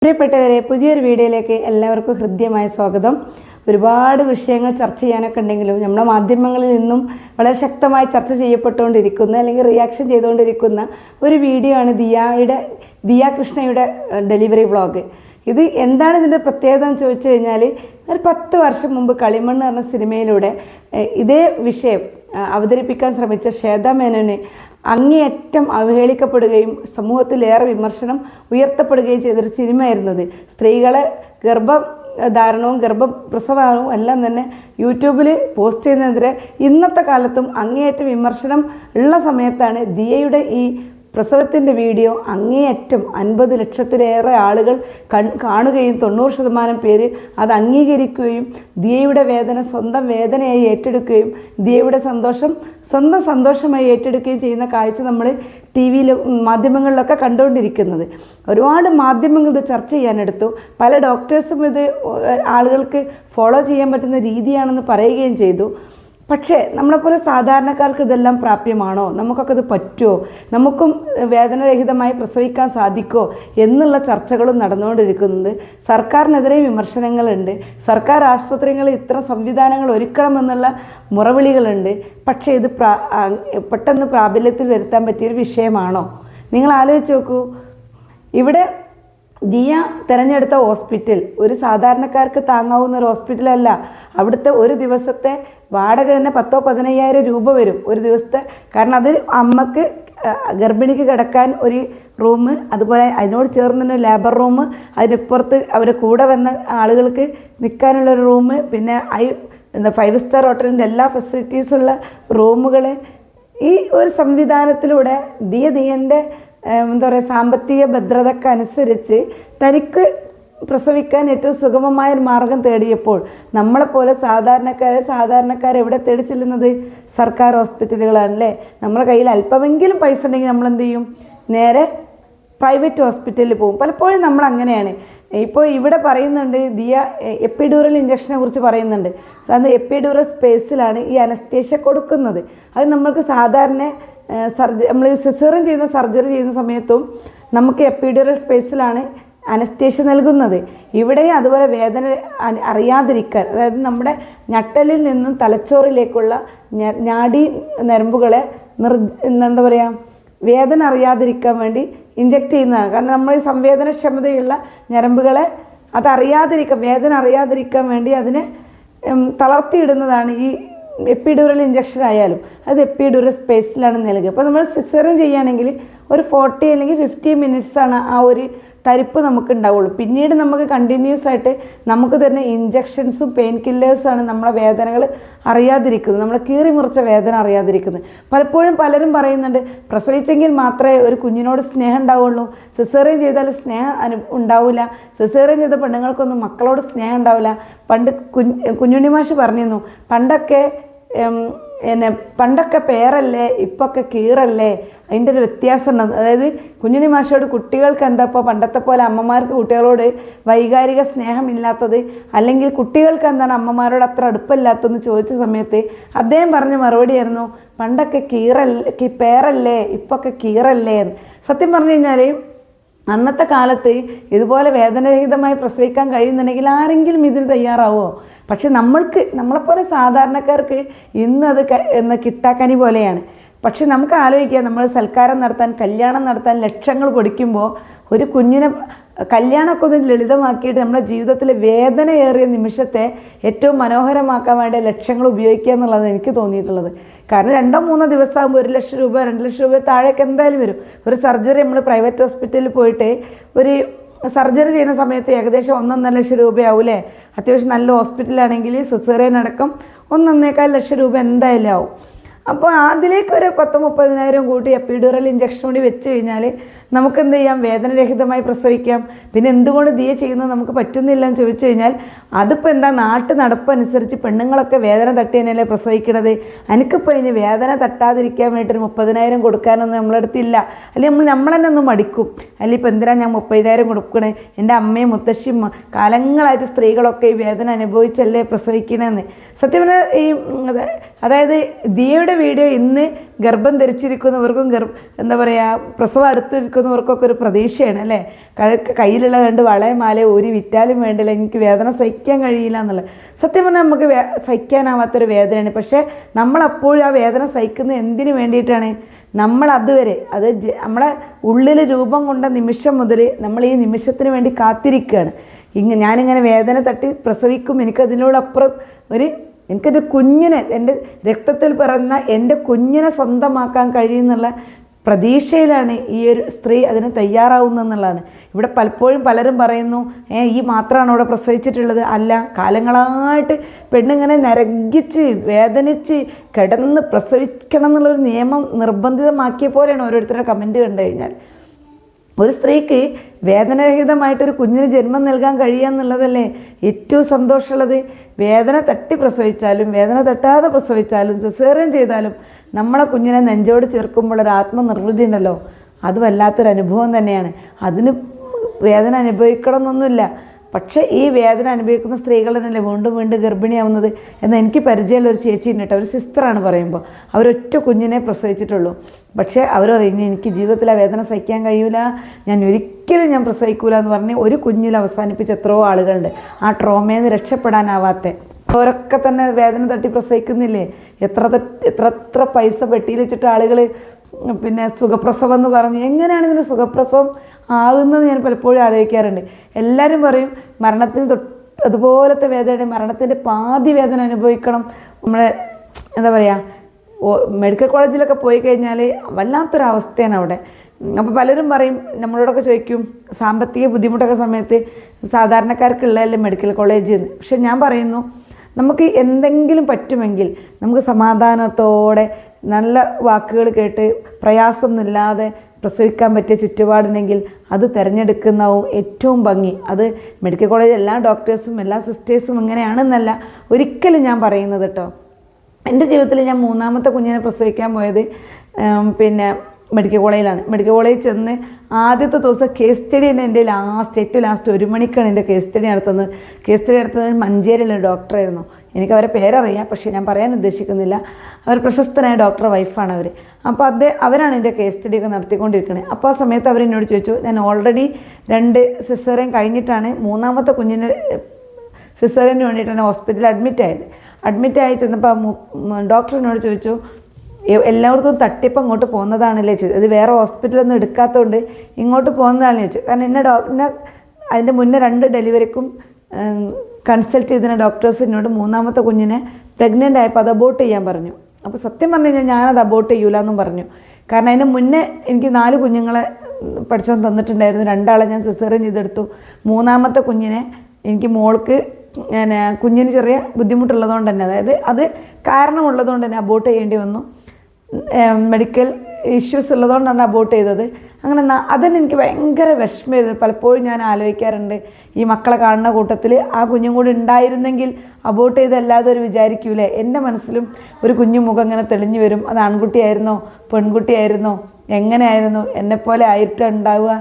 പ്രിയപ്പെട്ടവരെ, പുതിയൊരു വീഡിയോയിലേക്ക് എല്ലാവർക്കും ഹൃദ്യമായ സ്വാഗതം. ഒരുപാട് വിഷയങ്ങൾ ചർച്ച ചെയ്യാനൊക്കെ ഉണ്ടെങ്കിലും നമ്മുടെ മാധ്യമങ്ങളിൽ നിന്നും വളരെ ശക്തമായി ചർച്ച ചെയ്യപ്പെട്ടുകൊണ്ടിരിക്കുന്ന അല്ലെങ്കിൽ റിയാക്ഷൻ ചെയ്തുകൊണ്ടിരിക്കുന്ന ഒരു വീഡിയോ ആണ് ദിയ കൃഷ്ണയുടെ ഡെലിവറി വ്ളോഗ്. ഇത് എന്താണ് ഇതിൻ്റെ പ്രത്യേകത എന്ന് ചോദിച്ചു കഴിഞ്ഞാൽ, ഒരു 10 വർഷം മുമ്പ് കളിമണ്ണ് പറഞ്ഞ സിനിമയിലൂടെ ഇതേ വിഷയം അവതരിപ്പിക്കാൻ ശ്രമിച്ച ശ്വേതാ മേനോന് അങ്ങേയറ്റം അവഹേളിക്കപ്പെടുകയും സമൂഹത്തിലേറെ വിമർശനം ഉയർത്തപ്പെടുകയും ചെയ്തൊരു സിനിമയായിരുന്നത്. സ്ത്രീകളെ ഗർഭധാരണവും ഗർഭപ്രസവവും എല്ലാം തന്നെ യൂട്യൂബിൽ പോസ്റ്റ് ചെയ്യുന്നതിനെതിരെ ഇന്നത്തെ കാലത്തും അങ്ങേയറ്റം വിമർശനം ഉള്ള സമയത്താണ് ദിയയുടെ ഈ പ്രസവത്തിൻ്റെ വീഡിയോ അങ്ങേയറ്റം 50 ലക്ഷത്തിലേറെ ആളുകൾ കാണുകയും 90% പേര് അത് അംഗീകരിക്കുകയും ദിയയുടെ വേദന സ്വന്തം വേദനയായി ഏറ്റെടുക്കുകയും ദിയയുടെ സന്തോഷം സ്വന്തം സന്തോഷമായി ഏറ്റെടുക്കുകയും ചെയ്യുന്ന കാഴ്ച നമ്മൾ ടി വിയിലും മാധ്യമങ്ങളിലൊക്കെ കണ്ടുകൊണ്ടിരിക്കുന്നത്. ഒരുപാട് മാധ്യമങ്ങൾ ഇത് ചർച്ച ചെയ്യാനെടുത്തു. പല ഡോക്ടേഴ്സും ഇത് ആളുകൾക്ക് ഫോളോ ചെയ്യാൻ പറ്റുന്ന രീതിയാണെന്ന് പറയുകയും ചെയ്തു. പക്ഷേ നമ്മളെപ്പോലെ സാധാരണക്കാർക്ക് ഇതെല്ലാം പ്രാപ്യമാണോ? നമുക്കൊക്കെ ഇത് പറ്റുമോ? നമുക്കും വേദനരഹിതമായി പ്രസവിക്കാൻ സാധിക്കുമോ എന്നുള്ള ചർച്ചകളും നടന്നുകൊണ്ടിരിക്കുന്നത്. സർക്കാരിനെതിരെ വിമർശനങ്ങളുണ്ട്. സർക്കാർ ആശുപത്രികളിൽ ഇത്തരം സംവിധാനങ്ങൾ ഒരുക്കണമെന്നുള്ള മുറവിളികളുണ്ട്. പക്ഷേ ഇത് പെട്ടെന്ന് പ്രാബല്യത്തിൽ വരുത്താൻ പറ്റിയൊരു വിഷയമാണോ? നിങ്ങൾ ആലോചിച്ച് നോക്കൂ. ഇവിടെ ദിയ തിരഞ്ഞെടുത്ത ഹോസ്പിറ്റൽ ഒരു സാധാരണക്കാർക്ക് താങ്ങാവുന്ന ഒരു ഹോസ്പിറ്റലല്ല. അവിടുത്തെ ഒരു ദിവസത്തെ വാടക തന്നെ 10,000-15,000 രൂപ വരും ഒരു ദിവസത്തെ. കാരണം അത് അമ്മക്ക് ഗർഭിണിക്ക് കിടക്കാൻ ഒരു റൂം, അതുപോലെ അതിനോട് ചേർന്ന് ലേബർ റൂം, അതിനിപ്പുറത്ത് അവരുടെ കൂടെ വന്ന ആളുകൾക്ക് നിൽക്കാനുള്ളൊരു റൂം, പിന്നെ 5 സ്റ്റാർ ഹോട്ടലിൻ്റെ എല്ലാ ഫെസിലിറ്റീസുള്ള റൂമുകൾ. ഈ ഒരു സംവിധാനത്തിലൂടെ ദിയൻ്റെ എന്താ പറയുക, സാമ്പത്തിക ഭദ്രതക്കനുസരിച്ച് തനിക്ക് പ്രസവിക്കാൻ ഏറ്റവും സുഗമമായൊരു മാർഗം തേടിയപ്പോൾ നമ്മളെപ്പോലെ സാധാരണക്കാർ എവിടെ തേടി ചെല്ലുന്നത്? സർക്കാർ ഹോസ്പിറ്റലുകളാണല്ലേ. നമ്മുടെ കയ്യിൽ അല്പമെങ്കിലും പൈസ ഉണ്ടെങ്കിൽ നമ്മൾ എന്ത് ചെയ്യും? നേരെ പ്രൈവറ്റ് ഹോസ്പിറ്റലിൽ പോകും. പലപ്പോഴും നമ്മൾ അങ്ങനെയാണ്. ഇപ്പോൾ ഇവിടെ പറയുന്നുണ്ട്, ദിയ എപ്പിഡ്യൂറൽ ഇഞ്ചക്ഷനെ കുറിച്ച് പറയുന്നുണ്ട്. അത് എപ്പിഡ്യൂറൽ സ്പേസിലാണ് ഈ അനസ്തേഷ്യ കൊടുക്കുന്നത്. അത് നമ്മൾക്ക് സാധാരണ നമ്മൾ സിസേറിയൻ ചെയ്യുന്ന സർജറി ചെയ്യുന്ന സമയത്തും നമുക്ക് എപ്പിഡ്യൂറൽ സ്പേസിലാണ് അനസ്തേഷ്യ നൽകുന്നത്. ഇവിടെയും അതുപോലെ വേദന അറിയാതിരിക്കാൻ, അതായത് നമ്മുടെ ഞട്ടലിൽ നിന്നും തലച്ചോറിലേക്കുള്ള നാഡീ നരമ്പുകളെ എന്താ പറയുക, വേദന അറിയാതിരിക്കാൻ വേണ്ടി ഇഞ്ചക്ട് ചെയ്യുന്നതാണ്. കാരണം നമ്മൾ ഈ സംവേദനക്ഷമതയുള്ള ഞരമ്പുകളെ വേദന അറിയാതിരിക്കാൻ വേണ്ടി അതിനെ തളർത്തിയിടുന്നതാണ് ഈ എപ്പിഡ്യൂറൽ ഇഞ്ചക്ഷൻ ആയാലും. അത് എപ്പിഡ്യൂറൽ സ്പേസിലാണ് നൽകുക. അപ്പോൾ നമ്മൾ സിസേറിയൻ ചെയ്യുകയാണെങ്കിൽ ഒരു 40 അല്ലെങ്കിൽ 50 മിനിറ്റ്സാണ് ആ ഒരു തരിപ്പ് നമുക്ക് ഉണ്ടാവുള്ളൂ. പിന്നീട് നമുക്ക് കണ്ടിന്യൂസ് ആയിട്ട് നമുക്ക് തരുന്ന ഇഞ്ചക്ഷൻസും പെയിൻ കില്ലേഴ്സാണ് നമ്മളെ വേദനകൾ അറിയാതിരിക്കുന്നത്, നമ്മളെ കീറി മുറിച്ച വേദന അറിയാതിരിക്കുന്നത്. പലപ്പോഴും പലരും പറയുന്നുണ്ട്, പ്രസവിച്ചെങ്കിൽ മാത്രമേ ഒരു കുഞ്ഞിനോട് സ്നേഹം ഉണ്ടാവുള്ളൂ, സിസേറിയൻ ചെയ്താൽ സ്നേഹം ഉണ്ടാവില്ല, സിസേറിയൻ ചെയ്ത പെണ്ണുങ്ങൾക്കൊന്നും മക്കളോട് സ്നേഹം ഉണ്ടാവില്ല. പണ്ട് കുഞ്ഞുണ്ണിമാഷ് പറഞ്ഞിരുന്നു, പണ്ടൊക്കെ പേരല്ലേ ഇപ്പൊക്കെ കീറല്ലേ, അതിൻ്റെ ഒരു വ്യത്യാസമുണ്ട്. അതായത് കുഞ്ഞുണ്ണി മാഷോട് കുട്ടികൾക്ക് എന്താ ഇപ്പോൾ പണ്ടത്തെ പോലെ അമ്മമാർക്ക് കുട്ടികളോട് വൈകാരിക സ്നേഹമില്ലാത്തത്, അല്ലെങ്കിൽ കുട്ടികൾക്ക് എന്താണ് അമ്മമാരോട് അത്ര അടുപ്പമില്ലാത്തതെന്ന് ചോദിച്ച സമയത്ത് അദ്ദേഹം പറഞ്ഞ മറുപടിയായിരുന്നു, പണ്ടൊക്കെ പേരല്ലേ ഇപ്പൊക്കെ കീറല്ലേ. സത്യം പറഞ്ഞു കഴിഞ്ഞാൽ അന്നത്തെ കാലത്ത് ഇതുപോലെ വേദനരഹിതമായി പ്രസവിക്കാൻ കഴിയുന്നുണ്ടെങ്കിൽ ആരെങ്കിലും ഇതിന് തയ്യാറാവുമോ? പക്ഷെ നമ്മളെപ്പോലെ സാധാരണക്കാർക്ക് ഇന്നത് കിട്ടാക്കനി പോലെയാണ്. പക്ഷെ നമുക്ക് ആലോചിക്കാം, നമ്മൾ സൽക്കാരം നടത്താൻ, കല്യാണം നടത്താൻ ലക്ഷങ്ങൾ പൊടിക്കുമ്പോൾ ഒരു കുഞ്ഞിനെ കല്യാണമൊക്കെ ഒന്ന് ലളിതമാക്കിയിട്ട് നമ്മുടെ ജീവിതത്തിലെ വേദനയേറിയ നിമിഷത്തെ ഏറ്റവും മനോഹരമാക്കാൻ വേണ്ടി ലക്ഷങ്ങൾ ഉപയോഗിക്കുക എന്നുള്ളത് എനിക്ക് തോന്നിയിട്ടുള്ളത്. കാരണം 2-3 ദിവസമാകുമ്പോൾ 1 ലക്ഷം രൂപ 2 ലക്ഷം രൂപ താഴേക്ക് എന്തായാലും വരും. ഒരു സർജറി നമ്മൾ പ്രൈവറ്റ് ഹോസ്പിറ്റലിൽ പോയിട്ട് ഒരു സർജറി ചെയ്യുന്ന സമയത്ത് ഏകദേശം 1-1.5 ലക്ഷം രൂപയാവൂലേ. അത്യാവശ്യം നല്ല ഹോസ്പിറ്റലാണെങ്കിൽ സിസേറിയൻ അടക്കം 1-1.25 ലക്ഷം രൂപ എന്തായാലും ആവും. അപ്പോൾ അതിലേക്ക് ഒരു 10-30,000 കൂട്ടി എപ്പിഡ്യൂറൽ ഇഞ്ചക്ഷൻ കൂടി വെച്ച് കഴിഞ്ഞാൽ നമുക്ക് എന്ത് ചെയ്യാം? വേദനരഹിതമായി പ്രസവിക്കാം. പിന്നെ എന്തുകൊണ്ട് ദിയ ചെയ്യുന്നത് നമുക്ക് പറ്റുന്നില്ല എന്ന് ചോദിച്ചു കഴിഞ്ഞാൽ, അതിപ്പോൾ എന്താ, നാട്ടു നടപ്പനുസരിച്ച് പെണ്ണുങ്ങളൊക്കെ വേദന തട്ടി തന്നെയല്ലേ പ്രസവിക്കണത്. എനിക്കിപ്പോൾ ഇനി വേദന തട്ടാതിരിക്കാൻ വേണ്ടിയിട്ട് 30,000 കൊടുക്കാനൊന്നും നമ്മളെടുത്തില്ല. അല്ലെങ്കിൽ നമ്മൾ തന്നെ ഒന്ന് മടിക്കും. അല്ലെങ്കിൽ ഇപ്പോൾ എന്തിനാ ഞാൻ 30,000 കൊടുക്കണേ, എൻ്റെ അമ്മയും മുത്തശ്ശിയും കാലങ്ങളായിട്ട് സ്ത്രീകളൊക്കെ ഈ വേദന അനുഭവിച്ചല്ലേ പ്രസവിക്കണമെന്ന്. സത്യം പറഞ്ഞാൽ അതായത് ദിയയുടെ വീഡിയോ ഇന്ന് ഗർഭം ധരിച്ചിരിക്കുന്നവർക്കും എന്താ പറയുക പ്രസവം അടുത്തിരിക്കുന്നവർക്കൊക്കെ ഒരു പ്രതീക്ഷയാണ് അല്ലേ. കയ്യിലുള്ള 2 വളയും മാലയും ഊരി വിറ്റാലും വേണ്ടില്ല, എനിക്ക് വേദന സഹിക്കാൻ കഴിയില്ല എന്നുള്ളത്. സത്യം പറഞ്ഞാൽ നമുക്ക് സഹിക്കാനാവാത്തൊരു വേദനയാണ്. പക്ഷേ നമ്മളപ്പോഴും ആ വേദന സഹിക്കുന്നത് എന്തിനു വേണ്ടിയിട്ടാണ്? നമ്മൾ അതുവരെ അത് നമ്മളെ ഉള്ളിൽ രൂപം കൊണ്ട നിമിഷം മുതൽ നമ്മൾ ഈ നിമിഷത്തിന് വേണ്ടി കാത്തിരിക്കുകയാണ്. ഞാനിങ്ങനെ വേദന തട്ടി പ്രസവിക്കും, എനിക്കതിനോടപ്പുറം എനിക്കെൻ്റെ കുഞ്ഞിനെ, എൻ്റെ രക്തത്തിൽ പിറന്ന എൻ്റെ കുഞ്ഞിനെ സ്വന്തമാക്കാൻ കഴിയുന്നുള്ള പ്രതീക്ഷയിലാണ് ഈ ഒരു സ്ത്രീ അതിന് തയ്യാറാവുന്നതെന്നുള്ളതാണ്. ഇവിടെ പലപ്പോഴും പലരും പറയുന്നു, ഈ മാത്രമാണ് അവിടെ പ്രസവിച്ചിട്ടുള്ളത്. അല്ല, കാലങ്ങളായിട്ട് പെണ്ണിങ്ങനെ നരകിച്ച് വേദനിച്ച് കിടന്ന് പ്രസവിക്കണം എന്നുള്ളൊരു നിയമം നിർബന്ധിതമാക്കിയ പോലെയാണ് ഓരോരുത്തരുടെ കമൻറ്റ് കണ്ടു കഴിഞ്ഞാൽ. ഒരു സ്ത്രീക്ക് വേദനരഹിതമായിട്ടൊരു കുഞ്ഞിന് ജന്മം നൽകാൻ കഴിയുക എന്നുള്ളതല്ലേ ഏറ്റവും സന്തോഷമുള്ളത്. വേദന തട്ടി പ്രസവിച്ചാലും വേദന തട്ടാതെ പ്രസവിച്ചാലും സിസേറിയൻ ചെയ്താലും നമ്മളെ കുഞ്ഞിനെ നെഞ്ചോട് ചേർക്കുമ്പോൾ ഒരു ആത്മനിർവൃതി ഉണ്ടല്ലോ, അത് വല്ലാത്തൊരു അനുഭവം തന്നെയാണ്. അതിന് വേദന അനുഭവിക്കണം എന്നൊന്നുമില്ല. പക്ഷേ ഈ വേദന അനുഭവിക്കുന്ന സ്ത്രീകൾ തന്നെയല്ലേ വീണ്ടും വീണ്ടും ഗർഭിണിയാവുന്നത് എന്ന് എനിക്ക് പരിചയമുള്ള ഒരു ചേച്ചി ഉണ്ട് കേട്ടോ. ഒരു സിസ്റ്ററാണ് പറയുമ്പോൾ, അവരൊറ്റ കുഞ്ഞിനെ പ്രസവിച്ചിട്ടുള്ളൂ. പക്ഷേ അവർ പറയുന്നു, എനിക്ക് ജീവിതത്തിൽ ആ വേദന സഹിക്കാൻ കഴിയൂല, ഞാൻ ഒരിക്കലും പ്രസവിക്കൂല എന്ന് പറഞ്ഞ് ഒരു കുഞ്ഞിൽ അവസാനിപ്പിച്ച എത്രയോ ആളുകളുണ്ട്. ആ ട്രോമയിൽ നിന്ന് രക്ഷപ്പെടാനാവാത്ത അവരൊക്കെ തന്നെ വേദന തട്ടി പ്രസവിക്കുന്നില്ലേ. എത്ര പൈസ പെട്ടിയിൽ വെച്ചിട്ട് ആളുകൾ പിന്നെ സുഖപ്രസവം എന്ന് പറഞ്ഞ് എങ്ങനെയാണ് ഇതിന് സുഖപ്രസവം ആകുന്നത് ഞാൻ പലപ്പോഴും ആലോചിക്കാറുണ്ട്. എല്ലാവരും പറയും മരണത്തിന് അതുപോലത്തെ വേദന, മരണത്തിൻ്റെ പാതി വേദന അനുഭവിക്കണം. നമ്മളെ എന്താ പറയുക, മെഡിക്കൽ കോളേജിലൊക്കെ പോയി കഴിഞ്ഞാൽ വല്ലാത്തൊരവസ്ഥയാണ് അവിടെ. അപ്പോൾ പലരും പറയും, നമ്മളോടൊക്കെ ചോദിക്കും സാമ്പത്തിക ബുദ്ധിമുട്ടൊക്കെ സമയത്ത് സാധാരണക്കാർക്കുള്ളതല്ലേ മെഡിക്കൽ കോളേജ് എന്ന്. പക്ഷെ ഞാൻ പറയുന്നു, നമുക്ക് എന്തെങ്കിലും പറ്റുമെങ്കിൽ നമുക്ക് സമാധാനത്തോടെ നല്ല വാക്കുകൾ കേട്ട് പ്രയാസമൊന്നുമില്ലാതെ പ്രസവിക്കാൻ പറ്റിയ ചുറ്റുപാടുണ്ടെങ്കിൽ അത് തിരഞ്ഞെടുക്കുന്നതാവും ഏറ്റവും ഭംഗി. അത് മെഡിക്കൽ കോളേജ് എല്ലാ ഡോക്ടേഴ്സും എല്ലാ സിസ്റ്റേഴ്സും ഇങ്ങനെയാണെന്നല്ല ഒരിക്കലും ഞാൻ പറയുന്നത് കേട്ടോ. എൻ്റെ ജീവിതത്തിൽ ഞാൻ 3ാമത്തെ കുഞ്ഞിനെ പ്രസവിക്കാൻ പോയത് പിന്നെ മെഡിക്കൽ കോളേജിലാണ്. മെഡിക്കൽ കോളേജിൽ ചെന്ന് ആദ്യത്തെ ദിവസം കേസ് സ്റ്റഡി തന്നെ എൻ്റെ ഏറ്റവും ലാസ്റ്റ് 1 മണിക്കാണ് എൻ്റെ കേസ് സ്റ്റഡി നടത്തുന്നത്. കേസ് സ്റ്റഡി നടത്തുന്നത് മഞ്ചേരിയിലുള്ള ഡോക്ടറായിരുന്നു. എനിക്ക് അവരെ പേരറിയാം, പക്ഷേ ഞാൻ പറയാൻ ഉദ്ദേശിക്കുന്നില്ല. അവർ പ്രശസ്തനായ ഡോക്ടറുടെ വൈഫാണ് അവർ. അപ്പോൾ അവരാണ് എൻ്റെ കേസ് സ്റ്റഡിയൊക്കെ നടത്തിക്കൊണ്ടിരിക്കുന്നത്. അപ്പോൾ ആ സമയത്ത് അവരെന്നോട് ചോദിച്ചു, ഞാൻ ഓൾറെഡി 2 സിസേറിയൻ കഴിഞ്ഞിട്ടാണ് 3ാമത്തെ കുഞ്ഞിന് സിസേറിയന് വേണ്ടിയിട്ടാണ് ഹോസ്പിറ്റലിൽ അഡ്മിറ്റായി ചെന്നപ്പോൾ ഡോക്ടറിനോട് ചോദിച്ചു, എല്ലായിടത്തും തട്ടിപ്പ് അങ്ങോട്ട് പോകുന്നതാണല്ലേ ചോദിച്ചു. അത് വേറെ ഹോസ്പിറ്റലൊന്നും എടുക്കാത്തതുകൊണ്ട് ഇങ്ങോട്ട് പോകുന്നതാണെന്ന് ചോദിച്ചു. കാരണം എന്നെ അതിൻ്റെ മുന്നേ 2 ഡെലിവറിക്കും കൺസൾട്ട് ചെയ്തിരുന്ന ഡോക്ടേഴ്സ് എന്നോട് 3ാമത്തെ കുഞ്ഞിനെ പ്രഗ്നൻ്റ് ആയപ്പോൾ അത് അബോർട്ട് ചെയ്യാൻ പറഞ്ഞു. അപ്പോൾ സത്യം പറഞ്ഞു കഴിഞ്ഞാൽ ഞാനത് അബോർട്ട് ചെയ്യൂല എന്നും പറഞ്ഞു. കാരണം അതിന് മുന്നേ എനിക്ക് 4 കുഞ്ഞുങ്ങളെ പഠിച്ചവൻ തന്നിട്ടുണ്ടായിരുന്നു. 2 ആളെ ഞാൻ സിസേറിയൻ ചെയ്തെടുത്തു. 3ാമത്തെ കുഞ്ഞിനെ എനിക്ക് മോൾക്ക് കുഞ്ഞിന് ചെറിയ ബുദ്ധിമുട്ടുള്ളതുകൊണ്ട് തന്നെ, അതായത് അത് കാരണമുള്ളതുകൊണ്ട് തന്നെ അബോർട്ട് ചെയ്യേണ്ടി വന്നു. മെഡിക്കൽ ഇഷ്യൂസ് ഉള്ളതുകൊണ്ടാണ് അബോർട്ട് ചെയ്തത്. അങ്ങനെ അതെന്നെ എനിക്ക് ഭയങ്കര വിഷമമായിരുന്നു. പലപ്പോഴും ഞാൻ ആലോചിക്കാറുണ്ട്, ഈ മക്കളെ കാണുന്ന കൂട്ടത്തിൽ ആ കുഞ്ഞും കൂടി ഉണ്ടായിരുന്നെങ്കിൽ അബോർട്ട് ചെയ്തല്ലാതെ ഒരു വിചാരിക്കൂലേ. എൻ്റെ മനസ്സിലും ഒരു കുഞ്ഞു മുഖം ഇങ്ങനെ തെളിഞ്ഞു വരും. അത് ആൺകുട്ടിയായിരുന്നോ പെൺകുട്ടിയായിരുന്നോ എങ്ങനെയായിരുന്നു, എന്നെപ്പോലെ ആയിട്ടുണ്ടാവുക,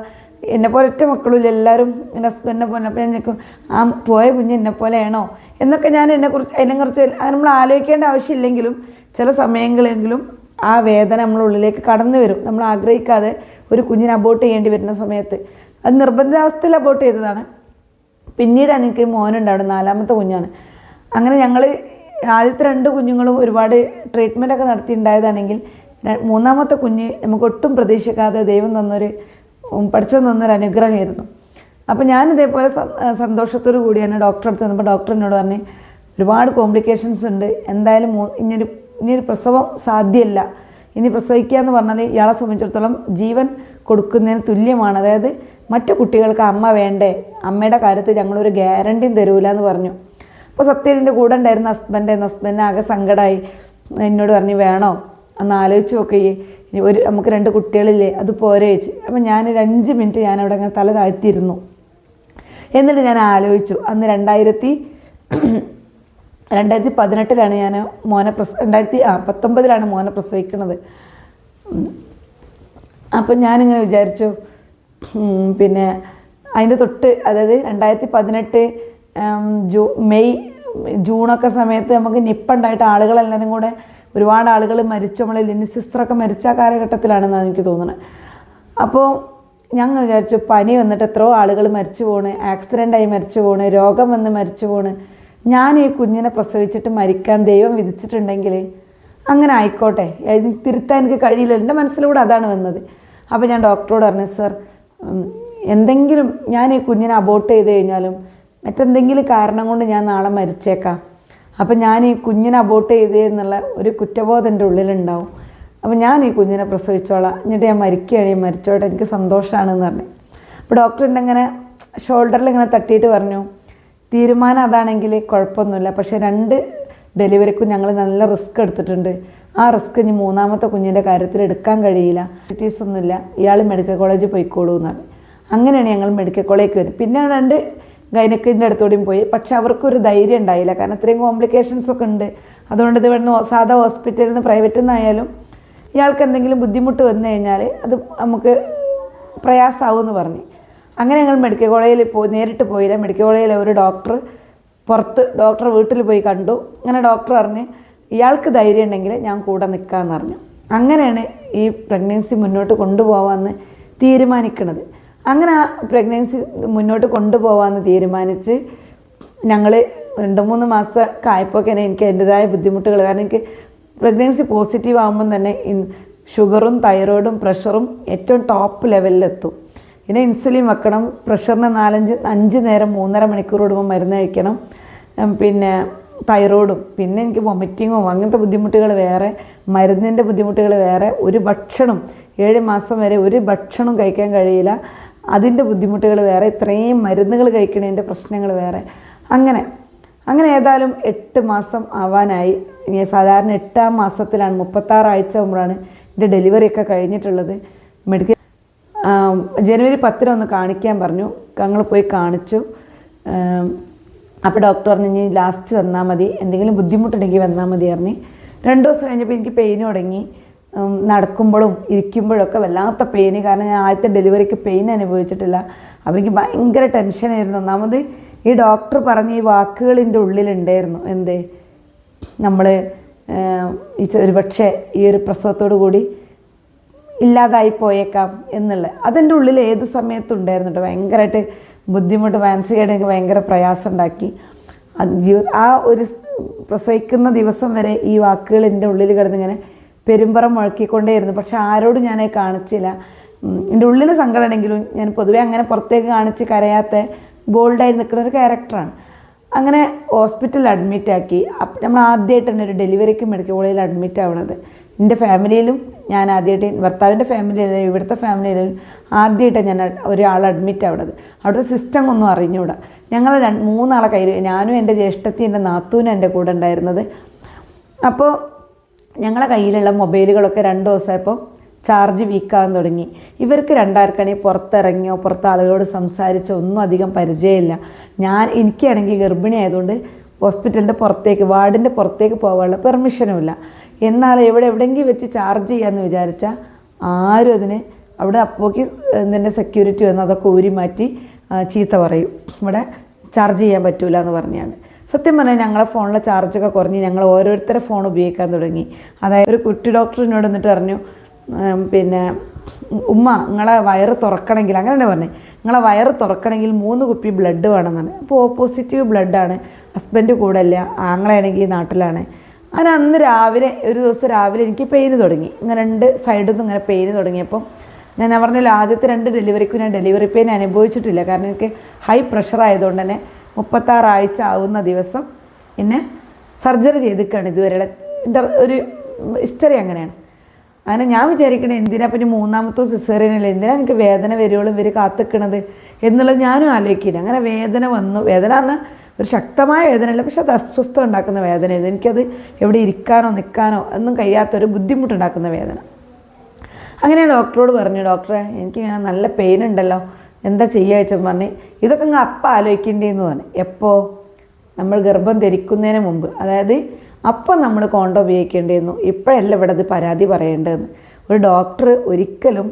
എന്നെപ്പോലെ ഒറ്റ മക്കളില്ല, എല്ലാവരും എൻ്റെ ഹസ്ബൻഡിനെ പോലെ. അപ്പോൾ ഞാൻ നിൽക്കും, ആ പോയ കുഞ്ഞ് എന്നെപ്പോലെയാണോ എന്നൊക്കെ ഞാൻ അതിനെക്കുറിച്ച് നമ്മൾ ആലോചിക്കേണ്ട ആവശ്യമില്ലെങ്കിലും ചില സമയങ്ങളെങ്കിലും ആ വേദന നമ്മളുള്ളിലേക്ക് കടന്നു വരും. നമ്മൾ ആഗ്രഹിക്കാതെ ഒരു കുഞ്ഞിനെ അബോർട്ട് ചെയ്യേണ്ടി വരുന്ന സമയത്ത് അത് നിർബന്ധാവസ്ഥയിൽ അബോർട്ട് ചെയ്തതാണ്. പിന്നീട് എനിക്ക് മോനുണ്ടാവും, 4ാമത്തെ കുഞ്ഞാണ്. അങ്ങനെ ഞങ്ങൾ ആദ്യത്തെ 2 കുഞ്ഞുങ്ങളും ഒരുപാട് ട്രീറ്റ്മെൻറ്റൊക്കെ നടത്തിയിട്ടുണ്ടായതാണെങ്കിൽ 3ാമത്തെ കുഞ്ഞ് നമുക്ക് ഒട്ടും പ്രതീക്ഷിക്കാതെ ദൈവം പഠിച്ചവൻ തന്നൊരു അനുഗ്രഹമായിരുന്നു. അപ്പോൾ ഞാൻ ഇതേപോലെ സന്തോഷത്തോടു കൂടി തന്നെ ഡോക്ടറെ അടുത്ത് ചെന്നപ്പോൾ ഡോക്ടർ എന്നോട് പറഞ്ഞ്, ഒരുപാട് കോംപ്ലിക്കേഷൻസ് ഉണ്ട്, എന്തായാലും ഇനിയൊരു പ്രസവം സാധ്യമല്ല, ഇനി പ്രസവിക്കുക എന്ന് പറഞ്ഞാൽ ഇയാളെ സംബന്ധിച്ചിടത്തോളം ജീവൻ കൊടുക്കുന്നതിന് തുല്യമാണ്. അതായത് മറ്റു കുട്ടികൾക്ക് അമ്മ വേണ്ടേ, അമ്മയുടെ കാര്യത്തിൽ ഞങ്ങളൊരു ഗ്യാരണ്ടിയും തരൂല എന്ന് പറഞ്ഞു. അപ്പോൾ സത്യം എൻ്റെ കൂടെ ഉണ്ടായിരുന്ന ഹസ്ബൻഡിന് ആകെ സങ്കടമായി. എന്നോട് പറഞ്ഞു, വേണോ അന്ന് ആലോചിച്ച് നോക്കുകയെ, നമുക്ക് 2 കുട്ടികളില്ലേ, അത് പോരെ വെച്ച്. അപ്പം ഞാനൊരു 5 മിനിറ്റ് ഞാനവിടെ അങ്ങനെ തല താഴ്ത്തിയിരുന്നു. എന്നിട്ട് ഞാൻ ആലോചിച്ചു, അന്ന് 2018 ഞാൻ മോനെ 2019 മോനെ പ്രസവിക്കുന്നത്. അപ്പം ഞാനിങ്ങനെ വിചാരിച്ചു, പിന്നെ അതിൻ്റെ തൊട്ട്, അതായത് 2018 മെയ് ജൂണൊക്കെ സമയത്ത് നമുക്ക് നിപ്പ ഉണ്ടായിട്ട് ആളുകളെല്ലാവരും കൂടെ ഒരുപാട് ആളുകൾ മരിച്ചു, നമ്മളെ ലിനി സിസ്റ്ററൊക്കെ മരിച്ച കാലഘട്ടത്തിലാണെന്നാണ് എനിക്ക് തോന്നുന്നത്. അപ്പോൾ ഞങ്ങൾ വിചാരിച്ചു പനി വന്നിട്ട് എത്രയോ ആളുകൾ മരിച്ചു പോണ്, ആക്സിഡൻ്റായി മരിച്ചു പോണ്, രോഗം വന്ന് മരിച്ചു പോണ്, ഞാൻ ഈ കുഞ്ഞിനെ പ്രസവിച്ചിട്ട് മരിക്കാൻ ദൈവം വിധിച്ചിട്ടുണ്ടെങ്കിൽ അങ്ങനെ ആയിക്കോട്ടെ, ഇത് തിരുത്താൻ എനിക്ക് കഴിയില്ല. എൻ്റെ മനസ്സിലൂടെ അതാണ് വന്നത്. അപ്പോൾ ഞാൻ ഡോക്ടറോട് പറഞ്ഞു, സർ എന്തെങ്കിലും ഞാൻ ഈ കുഞ്ഞിനെ അബോർട്ട് ചെയ്ത് കഴിഞ്ഞാലും മറ്റെന്തെങ്കിലും കാരണം കൊണ്ട് ഞാൻ നാളെ മരിച്ചേക്കാം. അപ്പം ഞാൻ ഈ കുഞ്ഞിനെ അബോർട്ട് ചെയ്ത് എന്നുള്ള ഒരു കുറ്റബോധം എൻ്റെ ഉള്ളിലുണ്ടാവും. അപ്പം ഞാൻ ഈ കുഞ്ഞിനെ പ്രസവിച്ചോളാം, എന്നിട്ട് ഞാൻ മരിക്കുകയാണെങ്കിൽ മരിച്ചോട്ടെ, എനിക്ക് സന്തോഷമാണെന്ന് പറഞ്ഞു. അപ്പോൾ ഡോക്ടറിൻ്റെ ഇങ്ങനെ ഷോൾഡറിൽ ഇങ്ങനെ തട്ടിയിട്ട് പറഞ്ഞു, തീരുമാനം അതാണെങ്കിൽ കുഴപ്പമൊന്നുമില്ല, പക്ഷേ 2 ഡെലിവറിക്കും ഞങ്ങൾ നല്ല റിസ്ക് എടുത്തിട്ടുണ്ട്. ആ റിസ്ക് ഇനി 3ാമത്തെ കുഞ്ഞിൻ്റെ കാര്യത്തിൽ എടുക്കാൻ കഴിയില്ല, ആക്ടിവിറ്റീസ് ഒന്നുമില്ല, ഇയാൾ മെഡിക്കൽ കോളേജിൽ പോയിക്കോളൂ എന്നാണ്. അങ്ങനെയാണ് ഞങ്ങൾ മെഡിക്കൽ കോളേജിൽ വരും. പിന്നെ 2 ഗൈനക്കിൻ്റെ അടുത്തോടെയും പോയി. പക്ഷെ അവർക്കൊരു ധൈര്യം ഉണ്ടായില്ല, കാരണം ഇത്രയും കോംപ്ലിക്കേഷൻസ് ഒക്കെ ഉണ്ട്. അതുകൊണ്ട് ഇത് ഇവിടുന്ന് സാധാ ഹോസ്പിറ്റലിൽ നിന്ന് പ്രൈവറ്റിൽ നിന്നായാലും ഇയാൾക്ക് എന്തെങ്കിലും ബുദ്ധിമുട്ട് വന്നു കഴിഞ്ഞാൽ അത് നമുക്ക് പ്രയാസമാവുമെന്ന് പറഞ്ഞു. അങ്ങനെ ഞങ്ങൾ മെഡിക്കൽ കോളേജിൽ നേരിട്ട് പോയില്ല. മെഡിക്കൽ കോളേജിലെ ഒരു ഡോക്ടർ വീട്ടിൽ പോയി കണ്ടു. അങ്ങനെ ഡോക്ടർ പറഞ്ഞ് ഇയാൾക്ക് ധൈര്യം ഉണ്ടെങ്കിൽ ഞാൻ കൂടെ നിൽക്കാമെന്ന് പറഞ്ഞു. അങ്ങനെയാണ് ഈ പ്രഗ്നൻസി മുന്നോട്ട് കൊണ്ടുപോകാമെന്ന് തീരുമാനിക്കുന്നത്. അങ്ങനെ ആ പ്രഗ്നൻസി മുന്നോട്ട് കൊണ്ടുപോകാമെന്ന് തീരുമാനിച്ച് ഞങ്ങൾ 2-3 മാസമൊക്കെ ആയപ്പോൾ തന്നെ എനിക്ക് എൻ്റെതായ ബുദ്ധിമുട്ടുകൾ, കാരണം എനിക്ക് പ്രഗ്നൻസി പോസിറ്റീവ് ആകുമ്പം തന്നെ ഷുഗറും തൈറോയിഡും പ്രഷറും ഏറ്റവും ടോപ്പ് ലെവലിലെത്തും. പിന്നെ ഇൻസുലിൻ വെക്കണം, പ്രഷറിന് 4-5 നേരം 3.5 മണിക്കൂർ കൂടുമ്പോൾ മരുന്ന് കഴിക്കണം, പിന്നെ തൈറോയിഡും, പിന്നെ എനിക്ക് വൊമിറ്റിങ്ങും അങ്ങനത്തെ ബുദ്ധിമുട്ടുകൾ വേറെ, മരുന്നിൻ്റെ ബുദ്ധിമുട്ടുകൾ വേറെ, ഒരു ഭക്ഷണം 7 മാസം വരെ ഒരു ഭക്ഷണം കഴിക്കാൻ കഴിയില്ല, അതിൻ്റെ ബുദ്ധിമുട്ടുകൾ വേറെ, ഇത്രയും മരുന്നുകൾ കഴിക്കണതിൻ്റെ പ്രശ്നങ്ങൾ വേറെ. അങ്ങനെ ഏതായാലും 8 മാസം ആവാനായി. ഇനി സാധാരണ 8ാം മാസത്തിലാണ് 36 ആഴ്ച ആകുമ്പോഴാണ് എൻ്റെ ഡെലിവറിയൊക്കെ കഴിഞ്ഞിട്ടുള്ളത്. മെഡിക്കൽ ജനുവരി 10 ഒന്ന് കാണിക്കാൻ പറഞ്ഞു. ഞങ്ങൾ പോയി കാണിച്ചു. അപ്പോൾ ഡോക്ടർ പറഞ്ഞു ഇനി ലാസ്റ്റ് വന്നാൽ മതി, എന്തെങ്കിലും ബുദ്ധിമുട്ടുണ്ടെങ്കിൽ വന്നാൽ മതി പറഞ്ഞു. 2 ദിവസം കഴിഞ്ഞപ്പോൾ എനിക്ക് പെയിൻ തുടങ്ങി. നടക്കുമ്പോഴും ഇരിക്കുമ്പോഴൊക്കെ വല്ലാത്ത പെയിന്, കാരണം ഞാൻ ആദ്യത്തെ ഡെലിവറിക്ക് പെയിൻ അനുഭവിച്ചിട്ടില്ല. അപ്പോൾ എനിക്ക് ഭയങ്കര ടെൻഷനായിരുന്നു. ഒന്നാമത് ഈ ഡോക്ടർ പറഞ്ഞ ഈ വാക്കുകളിൻ്റെ ഉള്ളിലുണ്ടായിരുന്നു, നമ്മൾ ഒരു പക്ഷേ ഈ ഒരു പ്രസവത്തോടു കൂടി ഇല്ലാതായി പോയേക്കാം എന്നുള്ളത്. അതെൻ്റെ ഉള്ളിൽ ഏത് സമയത്തും ഉണ്ടായിരുന്നു കേട്ടോ. ഭയങ്കരമായിട്ട് ബുദ്ധിമുട്ട്, മാനസികമായിട്ട് എനിക്ക് ഭയങ്കര പ്രയാസം ഉണ്ടാക്കി. ആ ഒരു പ്രസവിക്കുന്ന ദിവസം വരെ ഈ വാക്കുകൾ എൻ്റെ ഉള്ളിൽ കിടന്നിങ്ങനെ പെരുമ്പറം മുഴക്കിക്കൊണ്ടേയിരുന്നു. പക്ഷെ ആരോടും ഞാനത് കാണിച്ചില്ല. എൻ്റെ ഉള്ളിൽ സങ്കടമാണെങ്കിലും ഞാൻ പൊതുവേ അങ്ങനെ പുറത്തേക്ക് കാണിച്ച് കരയാത്ത ബോൾഡായി നിൽക്കുന്ന ഒരു ക്യാരക്ടറാണ്. അങ്ങനെ ഹോസ്പിറ്റലിൽ അഡ്മിറ്റാക്കി. നമ്മൾ ആദ്യമായിട്ട് തന്നെ ഒരു ഡെലിവറിക്ക് മെഡിക്കൽ കോളേജിൽ അഡ്മിറ്റ് ആവണത്. എൻ്റെ ഫാമിലിയിലും ഞാൻ ആദ്യമായിട്ട്, ഭർത്താവിൻ്റെ ഫാമിലിയിലും ഇവിടുത്തെ ഫാമിലിയിലും ആദ്യമായിട്ടാണ് ഞാൻ ഒരാൾ അഡ്മിറ്റ് ആവണത്. അവിടുത്തെ സിസ്റ്റം ഒന്നും അറിഞ്ഞുകൂടാ. ഞങ്ങൾ 3 ആളെ കയ്യിൽ, ഞാനും എൻ്റെ ജ്യേഷ്ഠത്തി എൻ്റെ നാത്തൂനും എൻ്റെ കൂടെ ഉണ്ടായിരുന്നത്. അപ്പോൾ ഞങ്ങളെ കയ്യിലുള്ള മൊബൈലുകളൊക്കെ 2 ദിവസമായപ്പോൾ ചാർജ് വീക്കാകാൻ തുടങ്ങി. ഇവർക്ക് 2 പുറത്തിറങ്ങിയോ പുറത്ത് ആളുകളോട് സംസാരിച്ചോ ഒന്നും അധികം പരിചയമില്ല. എനിക്കാണെങ്കിൽ ഗർഭിണി ആയതുകൊണ്ട് ഹോസ്പിറ്റലിൻ്റെ പുറത്തേക്ക്, വാർഡിൻ്റെ പുറത്തേക്ക് പോകാനുള്ള പെർമിഷനുമില്ല. എന്നാൽ എവിടെയെങ്കിലും വെച്ച് ചാർജ് ചെയ്യാമെന്ന് വിചാരിച്ചാൽ ആരും അവിടെ അപ്പോക്ക് ഇതിൻ്റെ സെക്യൂരിറ്റി വന്ന് അതൊക്കെ ഊരി മാറ്റി ചീത്ത പറയും, ഇവിടെ ചാർജ് ചെയ്യാൻ പറ്റില്ല എന്ന് പറഞ്ഞാണ്. സത്യം പറഞ്ഞാൽ ഞങ്ങളെ ഫോണിലെ ചാർജൊക്കെ കുറഞ്ഞ് ഞങ്ങൾ ഓരോരുത്തരെ ഫോൺ ഉപയോഗിക്കാൻ തുടങ്ങി. അതായത് ഒരു കുട്ടി ഡോക്ടറിനോട് എന്നിട്ട് പറഞ്ഞു, പിന്നെ ഉമ്മ നിങ്ങളെ വയറ് തുറക്കണമെങ്കിൽ, അങ്ങനെ പറഞ്ഞു, നിങ്ങളെ വയറ് തുറക്കണമെങ്കിൽ 3 കുപ്പി ബ്ലഡ് വേണമെന്നാണ്. അപ്പോൾ പോസിറ്റീവ് ബ്ലഡാണ്, ഹസ്ബൻഡ് കൂടെ അല്ല, ആങ്ങളാണെങ്കിൽ നാട്ടിലാണ്. അങ്ങനെ അന്ന് ഒരു ദിവസം രാവിലെ എനിക്ക് പെയിന് തുടങ്ങി. ഇങ്ങനെ 2 സൈഡിൽ നിന്നും ഇങ്ങനെ പെയിന് തുടങ്ങിയപ്പം ഞാൻ പറഞ്ഞില്ല, ആദ്യത്തെ 2 ഡെലിവറിക്കും ഞാൻ ഡെലിവറി പെയിൻ അനുഭവിച്ചിട്ടില്ല. കാരണം എനിക്ക് ഹൈ പ്രഷർ ആയതുകൊണ്ട് തന്നെ 36 ആഴ്ച ആവുന്ന ദിവസം എന്നെ സർജറി ചെയ്തിട്ടാണ് ഇതുവരെ. എൻ്റെ ഒരു ഹിസ്റ്ററി അങ്ങനെയാണ്. അങ്ങനെ ഞാൻ വിചാരിക്കണേ എന്തിനാ പിന്നെ 3ാമത്തെ സിസേറിയനല്ല, എന്തിനാ എനിക്ക് വേദന വരുവോളും ഇവർ കാത്തിക്കണത് എന്നുള്ളത് ഞാനും ആലോചിക്കില്ല. അങ്ങനെ വേദന വന്നു. വേദന പറഞ്ഞാൽ ഒരു ശക്തമായ വേദനയല്ല, പക്ഷെ അത് അസ്വസ്ഥത ഉണ്ടാക്കുന്ന വേദനയായിരുന്നു. എനിക്കത് എവിടെ ഇരിക്കാനോ നിൽക്കാനോ ഒന്നും കഴിയാത്തൊരു ബുദ്ധിമുട്ടുണ്ടാക്കുന്ന വേദന. അങ്ങനെ ഡോക്ടറോട് പറഞ്ഞു, ഡോക്ടറെ എനിക്കിങ്ങനെ നല്ല പെയിൻ ഉണ്ടല്ലോ, എന്താ ചെയ്യുക വെച്ചാൽ പറഞ്ഞ്, ഇതൊക്കെ നിങ്ങൾ അപ്പം ആലോചിക്കേണ്ടതെന്ന് പറഞ്ഞു. എപ്പോൾ? നമ്മൾ ഗർഭം ധരിക്കുന്നതിന് മുമ്പ്, അതായത് അപ്പം നമ്മൾ കോണ്ടം ഉപയോഗിക്കേണ്ടിയിരുന്നു, ഇപ്പോഴല്ല ഇവിടെ അത് പരാതി പറയേണ്ടതെന്ന്. ഒരു ഡോക്ടർ ഒരിക്കലും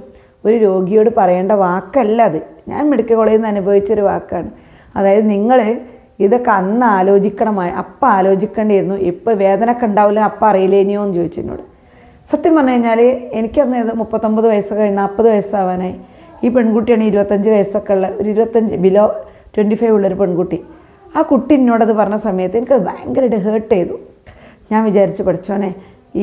ഒരു രോഗിയോട് പറയേണ്ട വാക്കല്ല അത്. ഞാൻ മെഡിക്കൽ കോളേജിൽ നിന്ന് അനുഭവിച്ചൊരു വാക്കാണ്. അതായത് നിങ്ങൾ ഇതൊക്കെ അന്ന് ആലോചിക്കണമായി, അപ്പം ആലോചിക്കേണ്ടിയിരുന്നു, ഇപ്പം വേദനയൊക്കെ ഉണ്ടാവില്ല അപ്പം അറിയില്ലേനിയോ എന്ന് ചോദിച്ചു എന്നോട്. സത്യം പറഞ്ഞു കഴിഞ്ഞാൽ എനിക്കന്ന് 39 വയസ്സൊക്കെ കഴിഞ്ഞ് 40 വയസ്സാവാനായി. ഈ പെൺകുട്ടിയാണ് 25 വയസ്സൊക്കെ ഉള്ള ഒരു 25 ബിലോ 25 ഉള്ളൊരു പെൺകുട്ടി. ആ കുട്ടി എന്നോടത് പറഞ്ഞ സമയത്ത് എനിക്കത് ഭയങ്കരമായിട്ട് ഹേർട്ട് ചെയ്തു. ഞാൻ വിചാരിച്ചു, പഠിച്ചോനെ,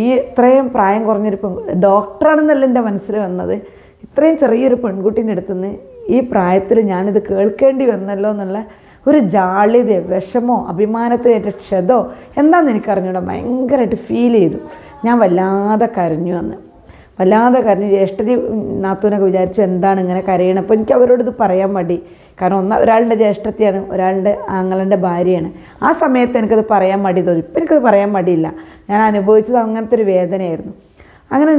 ഈ ഇത്രയും പ്രായം കുറഞ്ഞൊരു ഡോക്ടറാണെന്നല്ല എൻ്റെ മനസ്സിൽ വന്നത്, ഇത്രയും ചെറിയൊരു പെൺകുട്ടീൻ്റെ അടുത്തുനിന്ന് ഈ പ്രായത്തിൽ ഞാനിത് കേൾക്കേണ്ടി വന്നല്ലോ എന്നുള്ള ഒരു ജാള്യതയോ വിഷമോ അഭിമാനത്തിനേറ്റ ക്ഷതോ എന്താണെന്ന് എനിക്കറിഞ്ഞൂടാ, ഭയങ്കരമായിട്ട് ഫീൽ ചെയ്തു. ഞാൻ വല്ലാതെ കരഞ്ഞു അന്ന്, വല്ലാതെ കരഞ്ഞ്. ജ്യേഷ്ഠതി നാത്തൂനൊക്കെ വിചാരിച്ചു എന്താണ് ഇങ്ങനെ കരയണം. അപ്പോൾ എനിക്ക് അവരോട് ഇത് പറയാൻ മടി, കാരണം ഒരാളുടെ ജ്യേഷ്ഠത്തിയാണ്, ഒരാളുടെ ആങ്ങളൻ്റെ ഭാര്യയാണ്. ആ സമയത്ത് എനിക്കത് പറയാൻ മടി തോന്നി. ഇപ്പം എനിക്കത് പറയാൻ മടിയില്ല, ഞാൻ അനുഭവിച്ചത് അങ്ങനത്തെ ഒരു വേദനയായിരുന്നു. അങ്ങനെ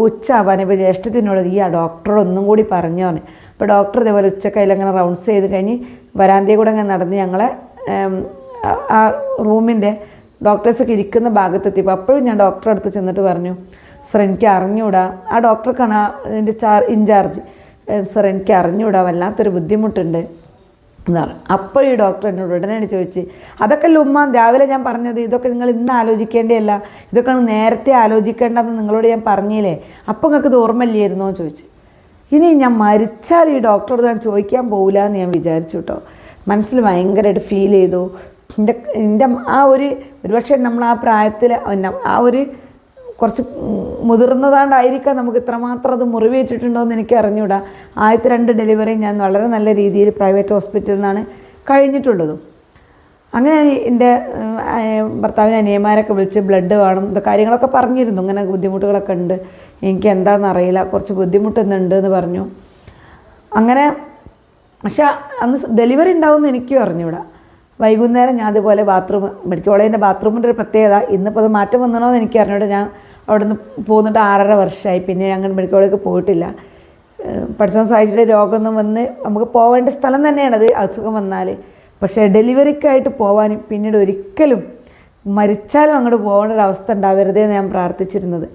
ഉച്ചയാവാൻ ഇപ്പോൾ ജ്യേഷ്ഠത്തിനോട് ഈ ഡോക്ടറോട് ഒന്നും കൂടി പറഞ്ഞോനെ. അപ്പോൾ ഡോക്ടർ ഇതേപോലെ ഉച്ചക്കയിൽ അങ്ങനെ റൗണ്ട്സ് ചെയ്ത് കഴിഞ്ഞ് വരാന്തയിൽ കൂടെ അങ്ങനെ നടന്ന് ഞങ്ങളെ ആ റൂമിൻ്റെ ഡോക്ടേഴ്സൊക്കെ ഇരിക്കുന്ന ഭാഗത്തെത്തിയപ്പോൾ അപ്പോഴും ഞാൻ ഡോക്ടറെ അടുത്ത് ചെന്നിട്ട് പറഞ്ഞു, സർ എനിക്ക് അറിഞ്ഞൂടാ, ആ ഡോക്ടർക്കാണ് അതിൻ്റെ ഇൻചാർജ്, സർ എനിക്ക് അറിഞ്ഞൂടാ, വല്ലാത്തൊരു ബുദ്ധിമുട്ടുണ്ട് എന്നാണ്. അപ്പോൾ ഈ ഡോക്ടർ എന്നോട് ഉടനെ ചോദിച്ച്, അതൊക്കെ ഉമ്മ രാവിലെ ഞാൻ പറഞ്ഞത്, ഇതൊക്കെ നിങ്ങൾ ഇന്ന് ആലോചിക്കേണ്ടതല്ല, ഇതൊക്കെ നേരത്തെ ആലോചിക്കേണ്ടതെന്ന് നിങ്ങളോട് ഞാൻ പറഞ്ഞില്ലേ, അപ്പോൾ നിങ്ങൾക്ക് ഇത് ഓർമ്മയില്ലായിരുന്നോ എന്ന് ചോദിച്ചു. ഇനി ഞാൻ മരിച്ചാൽ ഈ ഡോക്ടറോട് ഞാൻ ചോദിക്കാൻ പോകില്ല എന്ന് ഞാൻ വിചാരിച്ചു കേട്ടോ. മനസ്സിൽ ഭയങ്കരമായിട്ട് ഫീൽ ചെയ്തു. എൻ്റെ ആ ഒരുപക്ഷെ നമ്മൾ ആ പ്രായത്തിൽ ആ ഒരു കുറച്ച് മുതിർന്നതാണ്ടായിരിക്കാം നമുക്ക് ഇത്രമാത്രം അത് മുറിവേറ്റിട്ടുണ്ടോ എന്ന് എനിക്ക് അറിഞ്ഞൂടാ. ആദ്യത്തെ 2 ഡെലിവറി ഞാൻ വളരെ നല്ല രീതിയിൽ പ്രൈവറ്റ് ഹോസ്പിറ്റലിൽ നിന്നാണ് കഴിഞ്ഞിട്ടുള്ളതും. അങ്ങനെ എൻ്റെ ഭർത്താവിൻ്റെ അനിയന്മാരൊക്കെ വിളിച്ച് ബ്ലഡ് വേണം, ഇത് കാര്യങ്ങളൊക്കെ പറഞ്ഞിരുന്നു, ഇങ്ങനെ ബുദ്ധിമുട്ടുകളൊക്കെ ഉണ്ട്, എനിക്ക് എന്താണെന്നറിയില്ല, കുറച്ച് ബുദ്ധിമുട്ടുന്നുണ്ട് എന്ന് പറഞ്ഞു. അങ്ങനെ പക്ഷെ അന്ന് ഡെലിവറി ഉണ്ടാവുമെന്ന് എനിക്കും അറിഞ്ഞൂടാ. വൈകുന്നേരം ഞാൻ അതുപോലെ മെഡിക്കൽ കോളേജിൻ്റെ ബാത്റൂമിൻ്റെ ഒരു പ്രത്യേകത, ഇന്നിപ്പോൾ അത് മാറ്റം വന്നണോ എന്ന് എനിക്ക് അറിഞ്ഞൂടാ. ഞാൻ അവിടെ നിന്ന് പോന്നിട്ട് 6.5 വർഷമായി, പിന്നെ അങ്ങനെ മെഡിക്കൽ കോളേജിൽ പോയിട്ടില്ല. പഠിച്ചവൻ സഹായിച്ചിട്ട് രോഗമൊന്നും വന്ന് നമുക്ക് പോവേണ്ട സ്ഥലം തന്നെയാണത് അസുഖം വന്നാൽ. പക്ഷേ ഡെലിവറിക്കായിട്ട് പോകാനും പിന്നീട് ഒരിക്കലും മരിച്ചാലും അങ്ങോട്ട് പോകേണ്ട ഒരു അവസ്ഥ ഉണ്ടാവരുതേ എന്ന് ഞാൻ പ്രാർത്ഥിച്ചിരുന്നത്.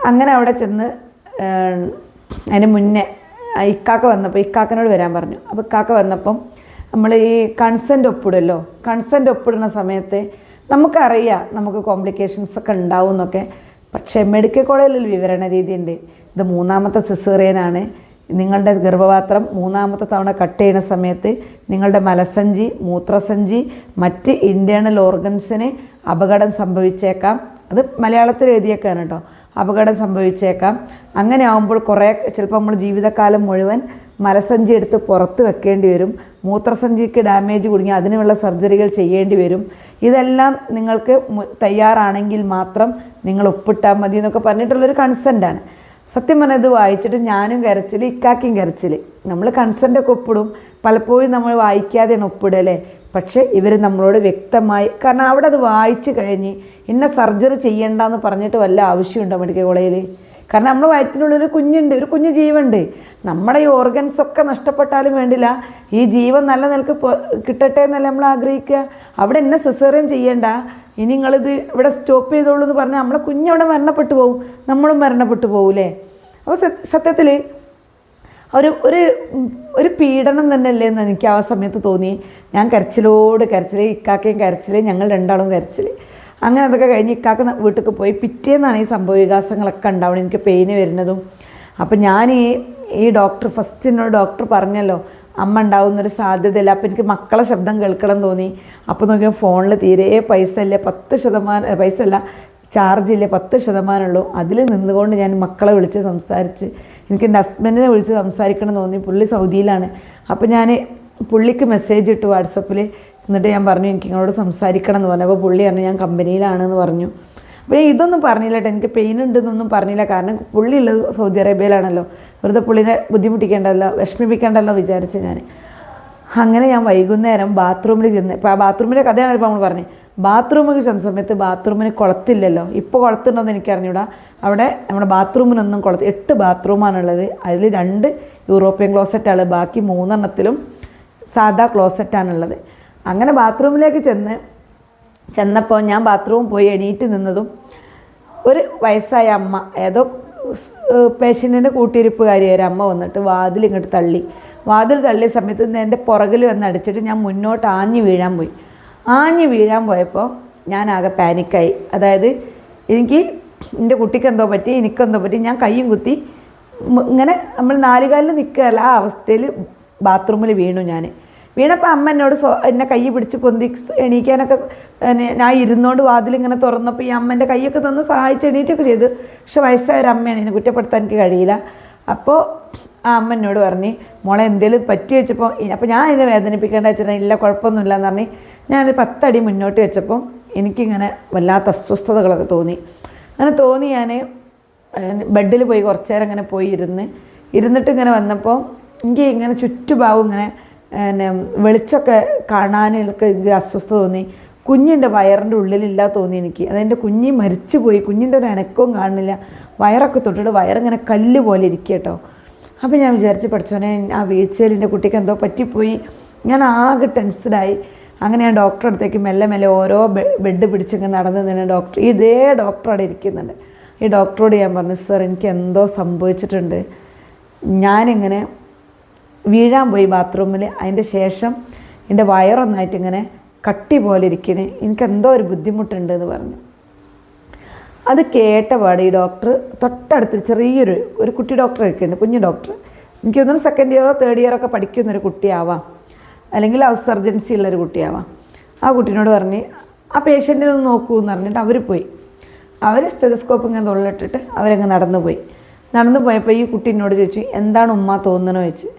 അങ്ങനെ അവിടെ ചെന്ന് അതിന് മുന്നേ ഇക്കാക്ക വന്നപ്പോൾ ഇക്കാക്കനോട് വരാൻ പറഞ്ഞു. അപ്പോൾ ഇക്കാക്ക വന്നപ്പം നമ്മൾ ഈ കൺസെൻറ്റ് ഒപ്പിടുമല്ലോ, കൺസെൻറ്റ് ഒപ്പിടുന്ന സമയത്ത് നമുക്കറിയാം നമുക്ക് കോംപ്ലിക്കേഷൻസൊക്കെ ഉണ്ടാവും എന്നൊക്കെ. പക്ഷേ മെഡിക്കൽ കോളേജിൽ വിവരണ രീതിയുണ്ട്, ഇത് 3ാമത്തെ സിസേറിയനാണ്, നിങ്ങളുടെ ഗർഭപാത്രം 3ാമത്തെ തവണ കട്ട് ചെയ്യുന്ന സമയത്ത് നിങ്ങളുടെ മലസഞ്ചി, മൂത്രസഞ്ചി, മറ്റ് ഇൻറ്റേർണൽ ഓർഗൻസിന് അപകടം സംഭവിച്ചേക്കാം. അത് മലയാളത്തിൽ എഴുതിയേക്കാണ് കേട്ടോ, അപകടം സംഭവിച്ചേക്കാം. അങ്ങനെ ആകുമ്പോൾ ചിലപ്പോൾ നമ്മൾ ജീവിതകാലം മുഴുവൻ മലസഞ്ചി എടുത്ത് പുറത്ത് വെക്കേണ്ടി വരും, മൂത്രസഞ്ചിക്ക് ഡാമേജ് കുടുങ്ങി അതിനുള്ള സർജറികൾ ചെയ്യേണ്ടി വരും. ഇതെല്ലാം നിങ്ങൾക്ക് തയ്യാറാണെങ്കിൽ മാത്രം നിങ്ങൾ ഒപ്പിട്ടാൽ മതി എന്നൊക്കെ പറഞ്ഞിട്ടുള്ളൊരു കൺസെൻറ്റാണ്. സത്യം പറഞ്ഞാൽ ഇത് വായിച്ചിട്ട് ഞാനും കരച്ചിൽ, ഇക്കാക്കയും കരച്ചിൽ. നമ്മൾ കൺസെൻറ്റൊക്കെ ഒപ്പിടും, പലപ്പോഴും നമ്മൾ വായിക്കാതെയാണ് ഒപ്പിടല്ലേ. പക്ഷേ ഇവർ നമ്മളോട് വ്യക്തമായി, കാരണം അവിടെ അത് വായിച്ച് കഴിഞ്ഞ് ഇന്ന സർജറി ചെയ്യേണ്ടെന്ന് പറഞ്ഞിട്ട് വല്ല ആവശ്യമുണ്ടോ മെഡിക്കൽ കോളേജിൽ? കാരണം നമ്മുടെ വയറ്റിനുള്ളൊരു കുഞ്ഞുണ്ട്, ഒരു കുഞ്ഞു ജീവനുണ്ട്. നമ്മുടെ ഈ ഓർഗൻസൊക്കെ നഷ്ടപ്പെട്ടാലും വേണ്ടില്ല, ഈ ജീവൻ നല്ല നിലക്ക് കിട്ടട്ടെ എന്നല്ല നമ്മൾ ആഗ്രഹിക്കുക. അവിടെ എന്നെ സിസേറിയൻ ചെയ്യേണ്ട, ഇനി നിങ്ങളിത് ഇവിടെ സ്റ്റോപ്പ് ചെയ്തോളൂ എന്ന് പറഞ്ഞാൽ നമ്മളെ കുഞ്ഞവിടെ മരണപ്പെട്ടു പോകും, നമ്മളും മരണപ്പെട്ടു പോകൂലേ. അപ്പോൾ സത്യത്തിൽ ഒരു പീഡനം തന്നെയല്ലേ എന്ന് എനിക്ക് ആ സമയത്ത് തോന്നി. ഞാൻ കരച്ചിൽ, ഇക്കാക്കയും കരച്ചിൽ, ഞങ്ങൾ രണ്ടാളും കരച്ചിൽ. അങ്ങനെ അതൊക്കെ കഴിഞ്ഞ് ഇക്കാക്ക വീട്ടിൽ പോയി. പിറ്റേന്നാണ് ഈ സംഭവ വികാസങ്ങളൊക്കെ ഉണ്ടാവണം, എനിക്ക് പെയിന് വരുന്നതും. അപ്പം ഞാൻ ഈ ഡോക്ടർ എന്നോട് ഡോക്ടർ പറഞ്ഞല്ലോ അമ്മ ഉണ്ടാവുന്നൊരു സാധ്യതയില്ല. അപ്പോൾ എനിക്ക് മക്കളെ ശബ്ദം കേൾക്കണം തോന്നി. അപ്പോൾ നോക്കിയാൽ ഫോണിൽ തീരെ പൈസ ഇല്ല, 10% പൈസ അല്ല, ചാർജില്ല, 10% ഉള്ളൂ. അതിൽ നിന്നുകൊണ്ട് ഞാൻ മക്കളെ വിളിച്ച് സംസാരിച്ച്, എനിക്ക് എൻ്റെ ഹസ്ബൻഡിനെ വിളിച്ച് സംസാരിക്കണം തോന്നി. പുള്ളി സൗദിയിലാണ്. അപ്പോൾ ഞാൻ പുള്ളിക്ക് മെസ്സേജ് ഇട്ടു വാട്സപ്പിൽ. എന്നിട്ട് ഞാൻ പറഞ്ഞു എനിക്ക് നിങ്ങളോട് സംസാരിക്കണം എന്ന് പറഞ്ഞു. അപ്പോൾ പുള്ളി പറഞ്ഞു ഞാൻ കമ്പനിയിലാണെന്ന് പറഞ്ഞു. അപ്പോൾ ഇതൊന്നും പറഞ്ഞില്ല കേട്ടോ, എനിക്ക് പെയിൻ ഉണ്ടെന്നൊന്നും പറഞ്ഞില്ല. കാരണം പുള്ളി ഉള്ളത് സൗദി അറേബ്യയിലാണല്ലോ, വെറുതെ പുള്ളിനെ ബുദ്ധിമുട്ടിക്കേണ്ടല്ലോ, വിഷമിപ്പിക്കേണ്ടല്ലോ വിചാരിച്ച് ഞാൻ. അങ്ങനെ ഞാൻ വൈകുന്നേരം ബാത്റൂമിൽ ചെന്ന്, ഇപ്പോൾ ആ ബാത്റൂമിൻ്റെ കഥയാണ് ഇപ്പോൾ നമ്മൾ പറഞ്ഞത്. ബാത്റൂമിൽ ചെന്ന സമയത്ത് ബാത്റൂമിന് കുളത്തില്ലല്ലോ, ഇപ്പോൾ കുളത്തുണ്ടോയെന്ന് എനിക്കറിഞ്ഞൂടാ. അവിടെ നമ്മുടെ ബാത്റൂമിനൊന്നും 8 ബാത്റൂമാണുള്ളത്. അതിൽ 2 യൂറോപ്യൻ ക്ലോസറ്റാണ്, ബാക്കി 3 സാധാ ക്ലോസറ്റാണുള്ളത്. അങ്ങനെ ബാത്റൂമിലേക്ക് ചെന്നപ്പോൾ ഞാൻ ബാത്റൂമിൽ പോയി എണീറ്റ് നിന്നതും ഒരു വയസ്സായ അമ്മ, ഏതോ പേഷ്യൻറ്റിൻ്റെ കൂട്ടിയിരിപ്പുകാരിയായ അമ്മ വന്നിട്ട് വാതിലിങ്ങോട്ട് തള്ളി. വാതിൽ തള്ളിയ സമയത്ത് എൻ്റെ പുറകിൽ വന്ന് അടിച്ചിട്ട് ഞാൻ മുന്നോട്ട് ആഞ്ഞു വീഴാൻ പോയപ്പോൾ ഞാനാകെ പാനിക്കായി. അതായത് എനിക്ക് എൻ്റെ കുട്ടിക്ക് എന്തോ പറ്റി, എനിക്കെന്തോ പറ്റി. ഞാൻ കൈയും കുത്തി ഇങ്ങനെ നമ്മൾ നാലുകാലിൽ നിൽക്കുകയല്ല, ആ അവസ്ഥയിൽ ബാത്റൂമിൽ വീണു. വീണപ്പോൾ അമ്മ എന്നോട് എന്നെ കൈ പിടിച്ച് പൊന്തി എണീക്കാനൊക്കെ ഞാൻ ഇരുന്നോണ്ട് വാതിലിങ്ങനെ തുറന്നപ്പോൾ ഈ അമ്മൻ്റെ കൈയൊക്കെ തന്ന് സഹായിച്ച് എണീറ്റൊക്കെ ചെയ്തു. പക്ഷെ വയസ്സായ ഒരു അമ്മയാണ്, ഇതിനെ കുറ്റപ്പെടുത്താൻ എനിക്ക് കഴിയില്ല. അപ്പോൾ ആ അമ്മ എന്നോട് പറഞ്ഞ് മോളെ എന്തെങ്കിലും പറ്റി വെച്ചപ്പോൾ, അപ്പോൾ ഞാൻ ഇതിനെ വേദനിപ്പിക്കേണ്ട വെച്ചിട്ടുണ്ടെങ്കിൽ ഇല്ല കുഴപ്പമൊന്നുമില്ല എന്ന് പറഞ്ഞ് ഞാനൊരു 10 അടി മുന്നോട്ട് വെച്ചപ്പോൾ എനിക്കിങ്ങനെ വല്ലാത്ത അസ്വസ്ഥതകളൊക്കെ തോന്നി. അങ്ങനെ തോന്നി ഞാൻ ബെഡിൽ പോയി കുറച്ച് നേരം ഇങ്ങനെ പോയി ഇരുന്നിട്ട് ഇങ്ങനെ വന്നപ്പോൾ എനിക്ക് ഇങ്ങനെ ചുറ്റുഭാഗം ഇങ്ങനെ വെളിച്ചമൊക്കെ കാണാനൊക്കെ എനിക്ക് അസ്വസ്ഥത തോന്നി. കുഞ്ഞിൻ്റെ വയറിൻ്റെ ഉള്ളിലില്ല തോന്നി എനിക്ക്. അതെൻ്റെ കുഞ്ഞ് മരിച്ചു പോയി, കുഞ്ഞിൻ്റെ ഒരു അനക്കവും കാണുന്നില്ല. വയറൊക്കെ തൊട്ടിട്ട് വയറിങ്ങനെ കല്ല് പോലെ ഇരിക്കുക കേട്ടോ. അപ്പോൾ ഞാൻ വിചാരിച്ച് പഠിച്ചോനെ ആ വീഴ്ചയിൽ എൻ്റെ കുട്ടിക്ക് എന്തോ പറ്റിപ്പോയി. ഞാൻ ആകെ ടെൻസ്ഡായി. അങ്ങനെ ഞാൻ ഡോക്ടറെ അടുത്തേക്ക് മെല്ലെ ഓരോ ബെഡ് പിടിച്ചിങ്ങനെ നടന്നു തന്നെ ഇതേ ഡോക്ടർ അവിടെ ഇരിക്കുന്നുണ്ട്. ഈ ഡോക്ടറോട് ഞാൻ പറഞ്ഞു, സർ എനിക്ക് എന്തോ സംഭവിച്ചിട്ടുണ്ട്, ഞാനിങ്ങനെ വീഴാൻ പോയി ബാത്റൂമിൽ, അതിൻ്റെ ശേഷം എൻ്റെ വയറൊന്നായിട്ട് ഇങ്ങനെ കട്ടി പോലെ ഇരിക്കണേ, എനിക്കെന്തോ ഒരു ബുദ്ധിമുട്ടുണ്ട് എന്ന് പറഞ്ഞു. അത് കേട്ട പാടെ ഈ ഡോക്ടർ തൊട്ടടുത്ത് ചെറിയൊരു കുട്ടി ഡോക്ടർ ഒക്കെയുണ്ട്, കുഞ്ഞു ഡോക്ടർ. എനിക്ക് തോന്നുന്നു 2nd ഇയറോ 3rd ഇയറൊക്കെ പഠിക്കുന്നൊരു കുട്ടിയാവാം, അല്ലെങ്കിൽ ഹൗസ് സർജൻസി ഉള്ളൊരു കുട്ടിയാവാം. ആ കുട്ടീനോട് പറഞ്ഞ് ആ പേഷ്യൻറ്റിനെ ഒന്ന് നോക്കൂ എന്ന് പറഞ്ഞിട്ട് അവർ പോയി. അവർ സ്റ്റെതസ്കോപ്പ് ഇങ്ങനെ തൊള്ളിട്ടിട്ട് അവരങ്ങ് നടന്നു പോയപ്പോൾ ഈ കുട്ടീനോട് ചോദിച്ചു എന്താണ് ഉമ്മ തോന്നണോ ചോദിച്ചു.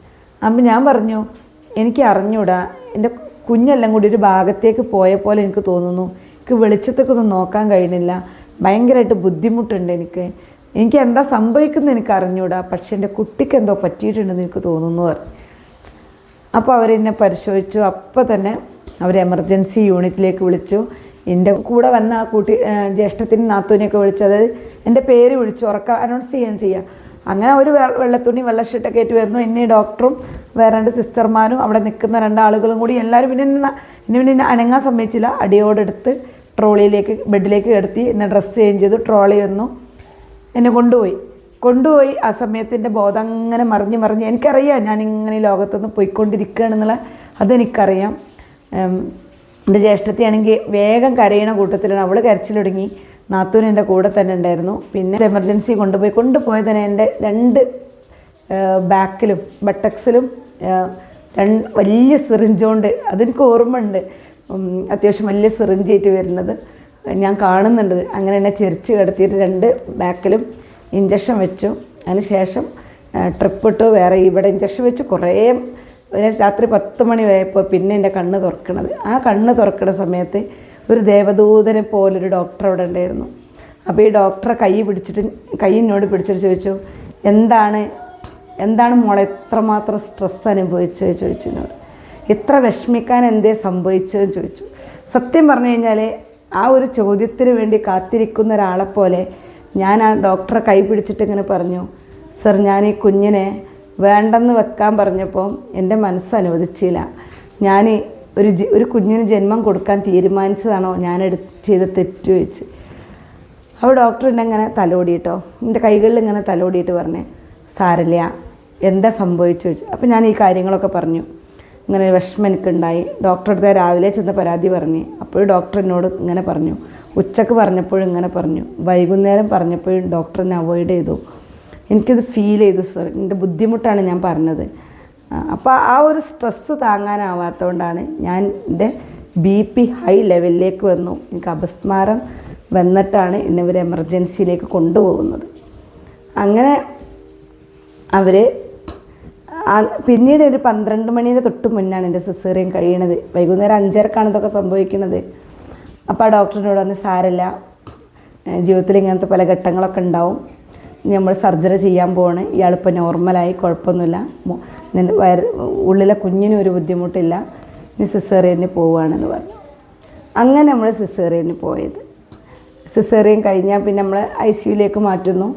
അപ്പം ഞാൻ പറഞ്ഞു എനിക്ക് അറിഞ്ഞൂടാ, എൻ്റെ കുഞ്ഞെല്ലാം കൂടി ഒരു ഭാഗത്തേക്ക് പോയ പോലെ എനിക്ക് തോന്നുന്നു, എനിക്ക് വെളിച്ചത്തേക്കൊന്നും നോക്കാൻ കഴിയുന്നില്ല, ഭയങ്കരമായിട്ട് ബുദ്ധിമുട്ടുണ്ട് എനിക്ക് എന്താ സംഭവിക്കുന്നത് എനിക്ക് അറിഞ്ഞൂടാ, പക്ഷെ എൻ്റെ കുട്ടിക്ക് എന്തോ പറ്റിയിട്ടുണ്ടെന്ന് എനിക്ക് തോന്നുന്നു പറഞ്ഞു. അപ്പോൾ അവരെന്നെ പരിശോധിച്ചു. അപ്പോൾ തന്നെ അവർ എമർജൻസി യൂണിറ്റിലേക്ക് വിളിച്ചു. എൻ്റെ കൂടെ വന്ന ആ ജ്യേഷ്ഠത്തിനും നാത്തൂനെയൊക്കെ വിളിച്ചു, അതായത് എൻ്റെ പേര് വിളിച്ചു അനൗൺസ് ചെയ്യുക. അങ്ങനെ ഒരു വെള്ളത്തുണി വെള്ള ഷർട്ടൊക്കെ ആയിട്ട് വരുന്നു. എന്നെ ഡോക്ടറും വേറെ 2 സിസ്റ്റർമാരും അവിടെ നിൽക്കുന്ന 2 ആളുകളും കൂടി എല്ലാവരും പിന്നെ അനങ്ങാൻ സമ്മതിച്ചില്ല. അടിയോടെടുത്ത് ബെഡിലേക്ക് കിടത്തി എന്നെ ഡ്രസ്സ് ചേഞ്ച് ചെയ്തു. ട്രോളി വന്നു, എന്നെ കൊണ്ടുപോയി. ആ സമയത്തിൻ്റെ ബോധം അങ്ങനെ മറിഞ്ഞ് എനിക്കറിയാം ഞാനിങ്ങനെ ഈ ലോകത്തുനിന്ന് പോയിക്കൊണ്ടിരിക്കുകയാണെന്നുള്ള അതെനിക്കറിയാം. എൻ്റെ ജ്യേഷ്ഠത്തിയാണെങ്കിൽ വേഗം കരയണ കൂട്ടത്തിലാണ്, അവൾ കരച്ചിൽ തുടങ്ങി. നാത്തൂൻ എൻ്റെ കൂടെ തന്നെ ഉണ്ടായിരുന്നു. പിന്നെ എമർജൻസി കൊണ്ടുപോയി തന്നെ എൻ്റെ 2 ബാക്കിലും ബട്ടക്സിലും വലിയ സിറിഞ്ചുകൊണ്ട്, അതെനിക്ക് ഓർമ്മ ഉണ്ട്, അത്യാവശ്യം വലിയ സിറിഞ്ചായിട്ട് വരുന്നത് ഞാൻ കാണുന്നുണ്ട്. അങ്ങനെ എന്നെ ചെരിച്ച് കിടത്തിയിട്ട് 2 ബാക്കിലും ഇഞ്ചക്ഷൻ വെച്ചു. അതിന് ശേഷം ട്രിപ്പ് ഇട്ടു, വേറെ ഇവിടെ ഇഞ്ചക്ഷൻ വെച്ച് കുറേ രാത്രി 10 മണി വരെയപ്പോൾ പിന്നെ എൻ്റെ കണ്ണ് തുറക്കണത്. ആ കണ്ണ് തുറക്കുന്ന സമയത്ത് ഒരു ദേവദൂതനെ പോലൊരു ഡോക്ടർ അവിടെ ഉണ്ടായിരുന്നു. അപ്പോൾ ഈ ഡോക്ടറെ കൈയിനോട് പിടിച്ചിട്ട് ചോദിച്ചു എന്താണ് മോളെ എത്രമാത്രം സ്ട്രെസ് അനുഭവിച്ചത് ചോദിച്ചു എന്നോട്. എത്ര വിഷമിക്കാൻ എന്തേ സംഭവിച്ചതെന്ന് ചോദിച്ചു. സത്യം പറഞ്ഞു കഴിഞ്ഞാൽ ആ ഒരു ചോദ്യത്തിന് വേണ്ടി കാത്തിരിക്കുന്ന ഒരാളെപ്പോലെ ഞാൻ ആ ഡോക്ടറെ കൈ പിടിച്ചിട്ട് ഇങ്ങനെ പറഞ്ഞു, സർ ഞാൻ ഈ കുഞ്ഞിനെ വേണ്ടെന്ന് വെക്കാൻ പറഞ്ഞപ്പോൾ എൻ്റെ മനസ്സ് അനുവദിച്ചില്ല. ഞാൻ ഒരു കുഞ്ഞിന് ജന്മം കൊടുക്കാൻ തീരുമാനിച്ചതാണോ ഞാൻ ചെയ്ത തെറ്റ് വെച്ച്. അപ്പോൾ ഡോക്ടർ എന്നെ തലോടിയിട്ടോ, എൻ്റെ കൈകളിൽ ഇങ്ങനെ തലോടിയിട്ട് പറഞ്ഞേ സാരല്ല എന്താ സംഭവിച്ചു വെച്ച്. അപ്പോൾ ഞാൻ ഈ കാര്യങ്ങളൊക്കെ പറഞ്ഞു. ഇങ്ങനെ വിഷമം എനിക്കുണ്ടായി. ഡോക്ടറെ അടുത്ത് രാവിലെ ചെന്ന് പരാതി പറഞ്ഞു. അപ്പോൾ ഡോക്ടർ എന്നോട് ഇങ്ങനെ പറഞ്ഞു, ഉച്ചക്ക് പറഞ്ഞപ്പോഴും ഇങ്ങനെ പറഞ്ഞു, വൈകുന്നേരം പറഞ്ഞപ്പോഴും ഡോക്ടർ എന്നെ അവോയ്ഡ് ചെയ്തു. എനിക്കത് ഫീൽ ചെയ്തു സർ, എൻ്റെ ബുദ്ധിമുട്ടാണ് ഞാൻ പറഞ്ഞത്. അപ്പോൾ ആ ഒരു സ്ട്രെസ്സ് താങ്ങാനാവാത്തതുകൊണ്ടാണ് ഞാൻ എൻ്റെ BP ഹൈ ലെവലിലേക്ക് വന്നു. എനിക്ക് അപസ്മാരം വന്നിട്ടാണ് ഇന്നിവർ എമർജൻസിയിലേക്ക് കൊണ്ടുപോകുന്നത്. അങ്ങനെ അവർ പിന്നീട് ഒരു 12 മണീൻ്റെ തൊട്ട് മുന്നാണ് എൻ്റെ സിസേറിയൻ കഴിയണത്. വൈകുന്നേരം 5:30ക്കാണ് ഇതൊക്കെ സംഭവിക്കുന്നത്. അപ്പോൾ ആ ഡോക്ടറിനോട് പറഞ്ഞ് സാരമില്ല, ജീവിതത്തിൽ ഇങ്ങനത്തെ പല ഘട്ടങ്ങളൊക്കെ ഉണ്ടാവും, നമ്മൾ സർജറി ചെയ്യാൻ പോവാണ്, ഇയാളിപ്പോൾ നോർമലായി, കുഴപ്പമൊന്നുമില്ല, ഉള്ളിലെ കുഞ്ഞിനും ഒരു ബുദ്ധിമുട്ടില്ല, നീ സിസേറിയന് പോവുകയാണെന്ന് പറഞ്ഞു. അങ്ങനെ നമ്മൾ സിസേറിയന് പോയത്. സിസേറിയൻ കഴിഞ്ഞാൽ പിന്നെ നമ്മൾ ICUയിലേക്ക് മാറ്റുന്നു.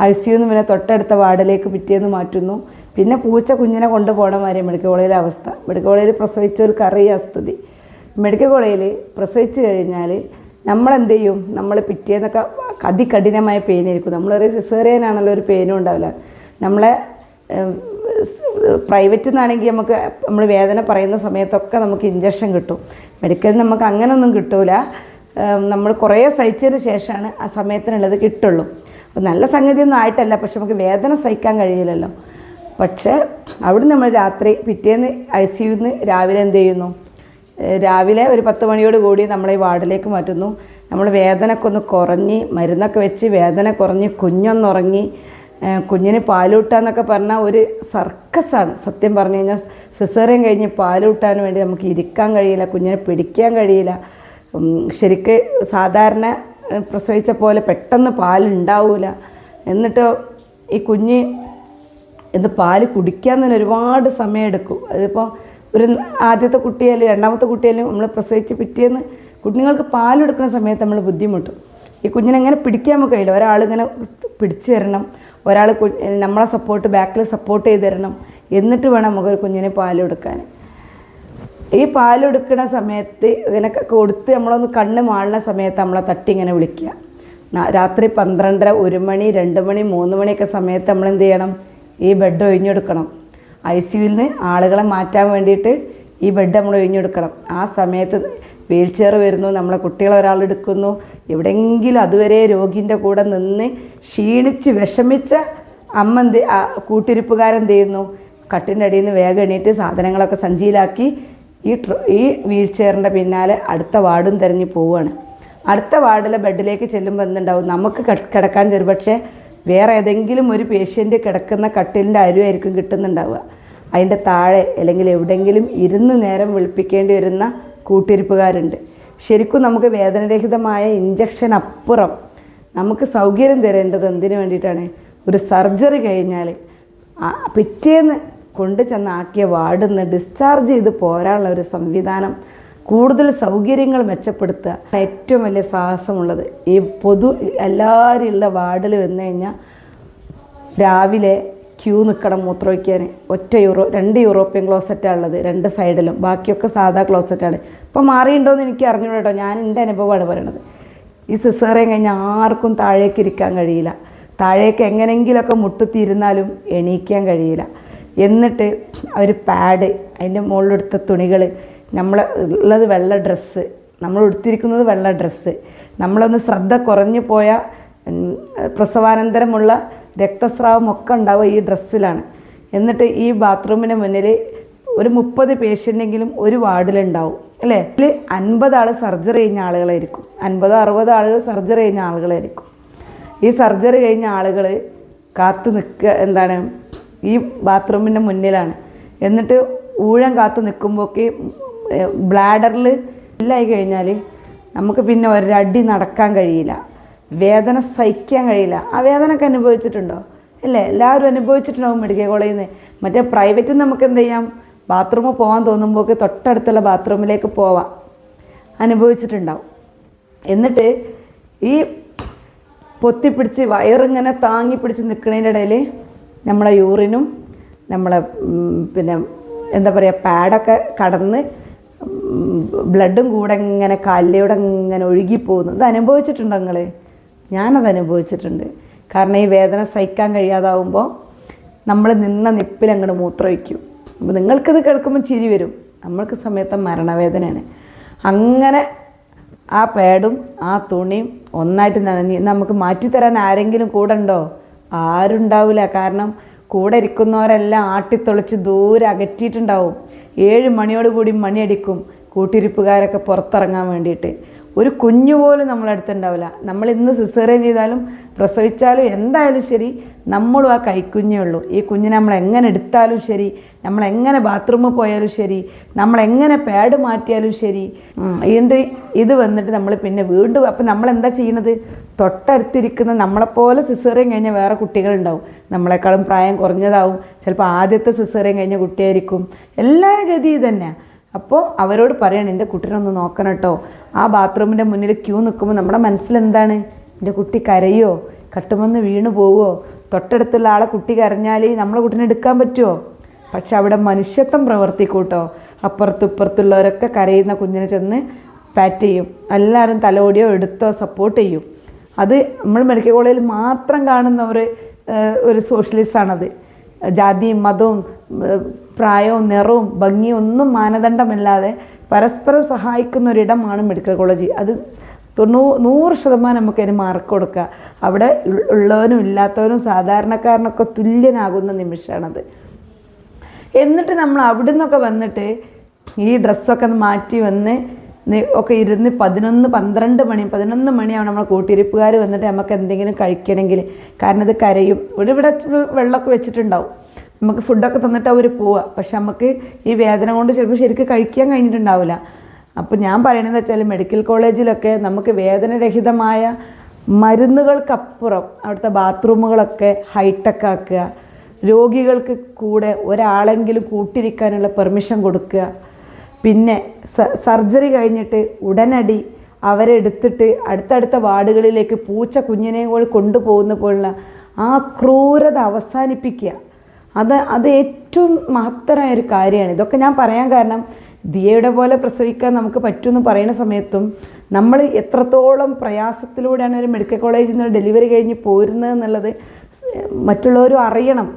ICUന്ന് പിന്നെ തൊട്ടടുത്ത വാർഡിലേക്ക് പിറ്റേന്ന് മാറ്റുന്നു. പിന്നെ പൂച്ച കുഞ്ഞിനെ കൊണ്ടുപോകണ മാതിരി മെഡിക്കൽ കോളേജിലെ അവസ്ഥ. മെഡിക്കൽ കോളേജിൽ പ്രസവിച്ചവർക്ക് അറിയാം സ്ഥിതി. മെഡിക്കൽ കോളേജിൽ പ്രസവിച്ച് കഴിഞ്ഞാൽ നമ്മളെന്ത് ചെയ്യും, നമ്മൾ പിറ്റേന്നൊക്കെ അതികഠിനമായ പെയിനായിരിക്കും. നമ്മളൊരു സിസേറിയനാണല്ലോ, ഒരു പെയിനും ഉണ്ടാവില്ല. നമ്മളെ പ്രൈവറ്റിൽ നിന്നാണെങ്കിൽ നമുക്ക് നമ്മൾ വേദന പറയുന്ന സമയത്തൊക്കെ നമുക്ക് ഇഞ്ചക്ഷൻ കിട്ടും. മെഡിക്കലിൽ നമുക്ക് അങ്ങനെയൊന്നും കിട്ടൂല. നമ്മൾ കുറേ സഹിച്ചതിന് ശേഷമാണ് ആ സമയത്തിനുള്ളത് കിട്ടുള്ളൂ. അപ്പോൾ നല്ല സംഗതിയൊന്നും ആയിട്ടല്ല, പക്ഷെ നമുക്ക് വേദന സഹിക്കാൻ കഴിയില്ലല്ലോ. പക്ഷേ അവിടെ നമ്മൾ രാത്രി പിറ്റേന്ന് ICUയിൽ നിന്ന് രാവിലെ എന്ത് ചെയ്യുന്നു, രാവിലെ ഒരു 10 മണിയോട് കൂടി നമ്മളെ ഈ വാർഡിലേക്ക് മാറ്റുന്നു. നമ്മൾ വേദനയൊക്കെ ഒന്ന് കുറഞ്ഞ് മരുന്നൊക്കെ വെച്ച് വേദന കുറഞ്ഞ് കുഞ്ഞൊന്നുറങ്ങി. കുഞ്ഞിന് പാലൂട്ടുക എന്നൊക്കെ പറഞ്ഞാൽ ഒരു സർക്കസാണ് സത്യം പറഞ്ഞു കഴിഞ്ഞാൽ. സിസേറിയൻ കഴിഞ്ഞ് പാലൂട്ടാൻ വേണ്ടി നമുക്ക് ഇരിക്കാൻ കഴിയില്ല, കുഞ്ഞിനെ പിടിക്കാൻ കഴിയില്ല. ശരിക്ക് സാധാരണ പ്രസവിച്ച പോലെ പെട്ടെന്ന് പാലുണ്ടാവില്ല. എന്നിട്ടോ ഈ കുഞ്ഞ് പാല് കുടിക്കാൻ തന്നെ ഒരുപാട് സമയമെടുക്കും. അതിപ്പോൾ ഒരു ആദ്യത്തെ കുട്ടിയായാലും രണ്ടാമത്തെ കുട്ടിയായാലും നമ്മൾ പ്രസവിച്ച് പിറ്റേന്ന് കുഞ്ഞുങ്ങൾക്ക് പാലെടുക്കുന്ന സമയത്ത് നമ്മൾ ബുദ്ധിമുട്ടും. ഈ കുഞ്ഞിനെ എങ്ങനെ പിടിക്കാൻ നമുക്ക് കഴിയില്ല. ഒരാളിങ്ങനെ പിടിച്ചു തരണം, ഒരാൾ നമ്മളെ സപ്പോർട്ട് ബാക്കിൽ സപ്പോർട്ട് ചെയ്ത് തരണം, എന്നിട്ട് വേണം നമുക്കൊരു കുഞ്ഞിനെ പാലെടുക്കാൻ. ഈ പാലെടുക്കുന്ന സമയത്ത് ഇങ്ങനെയൊക്കെ കൊടുത്ത് നമ്മളൊന്ന് കണ്ണ് മാളുന്ന സമയത്ത് നമ്മളെ തട്ടി ഇങ്ങനെ വിളിക്കുക. രാത്രി 12:30, 1 മണി, 2 മണി, 3 മണിയൊക്കെ സമയത്ത് നമ്മൾ എന്ത് ചെയ്യണം, ഈ ബെഡ് ഒഴിഞ്ഞെടുക്കണം. ICUയിൽ നിന്ന് ആളുകളെ മാറ്റാൻ വേണ്ടിയിട്ട് ഈ ബെഡ് നമ്മൾ ഒഴിഞ്ഞെടുക്കണം. ആ സമയത്ത് വീൽ ചെയർ വരുന്നു, നമ്മളെ കുട്ടികളെ ഒരാളെടുക്കുന്നു. എവിടെയെങ്കിലും അതുവരെ രോഗീൻ്റെ കൂടെ നിന്ന് ക്ഷീണിച്ച് വിഷമിച്ച അമ്മ കൂട്ടിരിപ്പുകാരെന്ത് ചെയ്യുന്നു, കട്ടിൻ്റെ അടിയിൽ നിന്ന് വേഗം എണീറ്റ് സാധനങ്ങളൊക്കെ സഞ്ചിയിലാക്കി ഈ വീൽ ചെയറിൻ്റെ പിന്നാലെ അടുത്ത വാർഡും തിരഞ്ഞ് പോവുകയാണ്. അടുത്ത വാർഡിലെ ബെഡിലേക്ക് ചെല്ലുമ്പോൾ എന്തുണ്ടാവും, നമുക്ക് കിടക്കാൻ ചെറു പക്ഷേ വേറെ ഏതെങ്കിലും ഒരു പേഷ്യൻ്റ് കിടക്കുന്ന കട്ടിലിൻ്റെ അരുവായിരിക്കും കിട്ടുന്നുണ്ടാവുക. അതിൻ്റെ താഴെ അല്ലെങ്കിൽ എവിടെയെങ്കിലും ഇരുന്ന് നേരം വിളിപ്പിക്കേണ്ടി വരുന്ന കൂട്ടിരിപ്പുകാരുണ്ട്. ശരിക്കും നമുക്ക് വേദനരഹിതമായ ഇഞ്ചക്ഷൻ അപ്പുറം നമുക്ക് സൗകര്യം തരേണ്ടത് എന്തിനു വേണ്ടിയിട്ടാണ്, ഒരു സർജറി കഴിഞ്ഞാൽ പിറ്റേന്ന് കൊണ്ടു ചെന്നാക്കിയ വാർഡിൽ നിന്ന് ഡിസ്ചാർജ് ചെയ്ത് പോരാനുള്ള ഒരു സംവിധാനം, കൂടുതൽ സൗകര്യങ്ങൾ മെച്ചപ്പെടുത്തുക ഏറ്റവും വലിയ സാഹസമുള്ളത്. ഈ എല്ലാവരും ഉള്ള വാർഡിൽ വന്നു കഴിഞ്ഞാൽ രാവിലെ ക്യൂ നിൽക്കണം മൂത്രമൊഴിക്കാൻ. 2 യൂറോപ്യൻ ക്ലോസറ്റാണ് ഉള്ളത് 2 സൈഡിലും, ബാക്കിയൊക്കെ സാധാ ക്ലോസറ്റാണ്. ഇപ്പോൾ മാറിയിട്ടുണ്ടോയെന്ന് എനിക്ക് അറിഞ്ഞൂടോ കേട്ടോ, ഞാൻ എൻ്റെ അനുഭവമാണ് പറയണത്. ഈ സിസേറിയൻ കഴിഞ്ഞാൽ ആർക്കും താഴേക്ക് ഇരിക്കാൻ കഴിയില്ല, താഴേക്ക് എങ്ങനെയെങ്കിലുമൊക്കെ മുട്ടുത്തിയിരുന്നാലും എണീക്കാൻ കഴിയില്ല. എന്നിട്ട് ഒരു പാഡ്, അതിൻ്റെ മുകളിലെടുത്ത തുണികൾ, നമ്മൾ ഉള്ളത് വെള്ള ഡ്രസ്സ്, നമ്മൾ ഉടുത്തിരിക്കുന്നത് വെള്ള ഡ്രസ്സ്, നമ്മളൊന്ന് ശ്രദ്ധ കുറഞ്ഞു പോയ പ്രസവാനന്തരമുള്ള രക്തസ്രാവമൊക്കെ ഉണ്ടാവുക ഈ ഡ്രസ്സിലാണ്. എന്നിട്ട് ഈ ബാത്റൂമിൻ്റെ മുന്നിൽ ഒരു 30 പേഷ്യൻ്റെങ്കിലും ഒരു വാർഡിലുണ്ടാവും അല്ലേ. ഇതിൽ 50 ആൾ സർജറി കഴിഞ്ഞ ആളുകളായിരിക്കും, 50-60 ആളുകൾ സർജറി കഴിഞ്ഞ ആളുകളായിരിക്കും. ഈ സർജറി കഴിഞ്ഞ ആളുകൾ കാത്തു നിൽക്കുക ഈ ബാത്റൂമിൻ്റെ മുന്നിലാണ്. എന്നിട്ട് ഊഴം കാത്തു നിൽക്കുമ്പോഴൊക്കെ ബ്ലാഡറിൽ ഇല്ലായി കഴിഞ്ഞാൽ നമുക്ക് പിന്നെ ഒരടി നടക്കാൻ കഴിയില്ല, വേദന സഹിക്കാൻ കഴിയില്ല. ആ വേദനയൊക്കെ അനുഭവിച്ചിട്ടുണ്ടോ അല്ലേ? എല്ലാവരും അനുഭവിച്ചിട്ടുണ്ടാവും മെഡിക്കൽ കോളേജിൽ നിന്ന്. മറ്റേ പ്രൈവറ്റിൽ നമുക്ക് എന്ത് ചെയ്യാം, ബാത്റൂമിൽ പോകാൻ തോന്നുമ്പോൾ തൊട്ടടുത്തുള്ള ബാത്റൂമിലേക്ക് പോവാം, അനുഭവിച്ചിട്ടുണ്ടാവും. എന്നിട്ട് ഈ പൊത്തിപ്പിടിച്ച് വയറിങ്ങനെ താങ്ങി പിടിച്ച് നിൽക്കുന്നതിൻ്റെ ഇടയിൽ നമ്മളെ യൂറിനും നമ്മളെ എന്താ പറയുക പാഡൊക്കെ കടന്ന് ബ്ലഡും കൂടെ ഇങ്ങനെ കാലിലൂടെ ഇങ്ങനെ ഒഴുകിപ്പോകുന്നു. ഇത് അനുഭവിച്ചിട്ടുണ്ടോ നിങ്ങൾ? ഞാനത് അനുഭവിച്ചിട്ടുണ്ട്. കാരണം ഈ വേദന സഹിക്കാൻ കഴിയാതാവുമ്പോൾ നമ്മൾ നിന്ന നിപ്പിലങ്ങോട്ട് മൂത്രമൊഴിക്കും. അപ്പോൾ നിങ്ങൾക്കിത് കേൾക്കുമ്പോൾ ചിരി വരും, നമ്മൾക്ക് സമയത്ത് മരണവേദനയാണ്. അങ്ങനെ ആ പാഡും ആ തുണിയും ഒന്നായിട്ട് നനഞ്ഞ് നമുക്ക് മാറ്റിത്തരാൻ ആരെങ്കിലും കൂടെ ഉണ്ടോ? ആരുണ്ടാവില്ല. കാരണം കൂടെ ഇരിക്കുന്നവരെല്ലാം ആട്ടിത്തൊളിച്ച് ദൂരെ അകറ്റിയിട്ടുണ്ടാവും. 7 മണിയോട് കൂടി മണിയടിക്കും കൂട്ടിരിപ്പുകാരൊക്കെ പുറത്തിറങ്ങാൻ വേണ്ടിയിട്ട്. ഒരു കുഞ്ഞു പോലും നമ്മളടുത്തുണ്ടാവില്ല. നമ്മൾ ഇന്ന് സിസേറിയൻ ചെയ്താലും പ്രസവിച്ചാലും എന്തായാലും ശരി, നമ്മളും ആ കൈക്കുഞ്ഞേ ഉള്ളൂ. ഈ കുഞ്ഞിനെ നമ്മൾ എങ്ങനെ എടുത്താലും ശരി, നമ്മളെങ്ങനെ ബാത്റൂമിൽ പോയാലും ശരി, നമ്മളെങ്ങനെ പാഡ് മാറ്റിയാലും ശരി, ഇത് വന്നിട്ട് നമ്മൾ പിന്നെ വീണ്ടും അപ്പം നമ്മളെന്താ ചെയ്യുന്നത്, തൊട്ടടുത്തിരിക്കുന്ന നമ്മളെപ്പോലെ സിസേറിയൻ കഴിഞ്ഞ വേറെ കുട്ടികളുണ്ടാവും, നമ്മളെക്കാളും പ്രായം കുറഞ്ഞതാവും, ചിലപ്പോൾ ആദ്യത്തെ സിസേറിയൻ കഴിഞ്ഞ കുട്ടിയായിരിക്കും. എല്ലാവരും ഗതി തന്നെ. അപ്പോൾ അവരോട് പറയണം, എൻ്റെ കുട്ടീനെ ഒന്ന് നോക്കണം കേട്ടോ. ആ ബാത്റൂമിൻ്റെ മുന്നിൽ ക്യൂ നിൽക്കുമ്പോൾ നമ്മുടെ മനസ്സിലെന്താണ്, എൻ്റെ കുട്ടി കരയോ, കട്ടുമെന്ന് വീണു പോവുമോ, തൊട്ടടുത്തുള്ള ആളെ കുട്ടി കരഞ്ഞാൽ നമ്മളെ കുട്ടീനെ എടുക്കാൻ പറ്റുമോ? പക്ഷെ അവിടെ മനുഷ്യത്വം പ്രവർത്തിക്കൂട്ടോ. അപ്പുറത്തും ഇപ്പുറത്തുള്ളവരൊക്കെ കരയുന്ന കുഞ്ഞിനെ ചെന്ന് പാറ്റ് ചെയ്യും, എല്ലാവരും തലോടിയോ എടുത്തോ സപ്പോർട്ട് ചെയ്യും. അത് നമ്മൾ മെഡിക്കൽ കോളേജിൽ മാത്രം കാണുന്ന ഒരു സോഷ്യലിസമാണത്. ജാതിയും മതവും പ്രായവും നിറവും ഭംഗിയും ഒന്നും മാനദണ്ഡമില്ലാതെ പരസ്പരം സഹായിക്കുന്ന ഒരിടമാണ് മെഡിക്കൽ കോളേജ്. അത് 100% നമുക്കതിന് മാർക്ക് കൊടുക്കുക. അവിടെ ഉള്ളവനും ഇല്ലാത്തവനും സാധാരണക്കാരനൊക്കെ തുല്യനാകുന്ന നിമിഷമാണത്. എന്നിട്ട് നമ്മൾ അവിടെ നിന്നൊക്കെ വന്നിട്ട് ഈ ഡ്രസ്സൊക്കെ മാറ്റി വന്ന് ഒക്കെ ഇരുന്ന് 11 മണിയാവും നമ്മളെ കൂട്ടിരിപ്പുകാർ വന്നിട്ട് നമുക്ക് എന്തെങ്കിലും കഴിക്കണമെങ്കിൽ. കാരണം ഇത് കരയും. ഇവിടെ വെള്ളമൊക്കെ വെച്ചിട്ടുണ്ടാവും, നമുക്ക് ഫുഡൊക്കെ തന്നിട്ട് അവർ പോവുക. പക്ഷെ നമുക്ക് ഈ വേദന കൊണ്ട് ചിലപ്പോൾ ശരിക്കും കഴിക്കാൻ കഴിഞ്ഞിട്ടുണ്ടാവില്ല. അപ്പോൾ ഞാൻ പറയണതെന്ന് വെച്ചാൽ മെഡിക്കൽ കോളേജിലൊക്കെ നമുക്ക് വേദനരഹിതമായ മരുന്നുകൾക്കപ്പുറം അവിടുത്തെ ബാത്റൂമുകളൊക്കെ ഹൈടെക് ആക്കുക, രോഗികൾക്ക് കൂടെ ഒരാളെങ്കിലും കൂട്ടിരിക്കാനുള്ള പെർമിഷൻ കൊടുക്കുക. പിന്നെ സർജറി കഴിഞ്ഞിട്ട് ഉടനടി അവരെ എടുത്തിട്ട് അടുത്തടുത്ത വാർഡുകളിലേക്ക് പൂച്ച കുഞ്ഞിനെ കൊണ്ടുപോകുന്ന പോലുള്ള ആ ക്രൂരത അവസാനിപ്പിക്കുക. അത് ഏറ്റവും മഹത്തരമായൊരു കാര്യമാണ്. ഇതൊക്കെ ഞാൻ പറയാൻ കാരണം ദിയയുടെ പോലെ പ്രസവിക്കാൻ നമുക്ക് പറ്റുമെന്ന് പറയുന്ന സമയത്തും നമ്മൾ എത്രത്തോളം പ്രയാസത്തിലൂടെയാണ് ഒരു മെഡിക്കൽ കോളേജിൽ നിന്ന് ഡെലിവറി കഴിഞ്ഞ് പോരുന്നത് എന്നുള്ളത് മറ്റുള്ളവരും അറിയണം.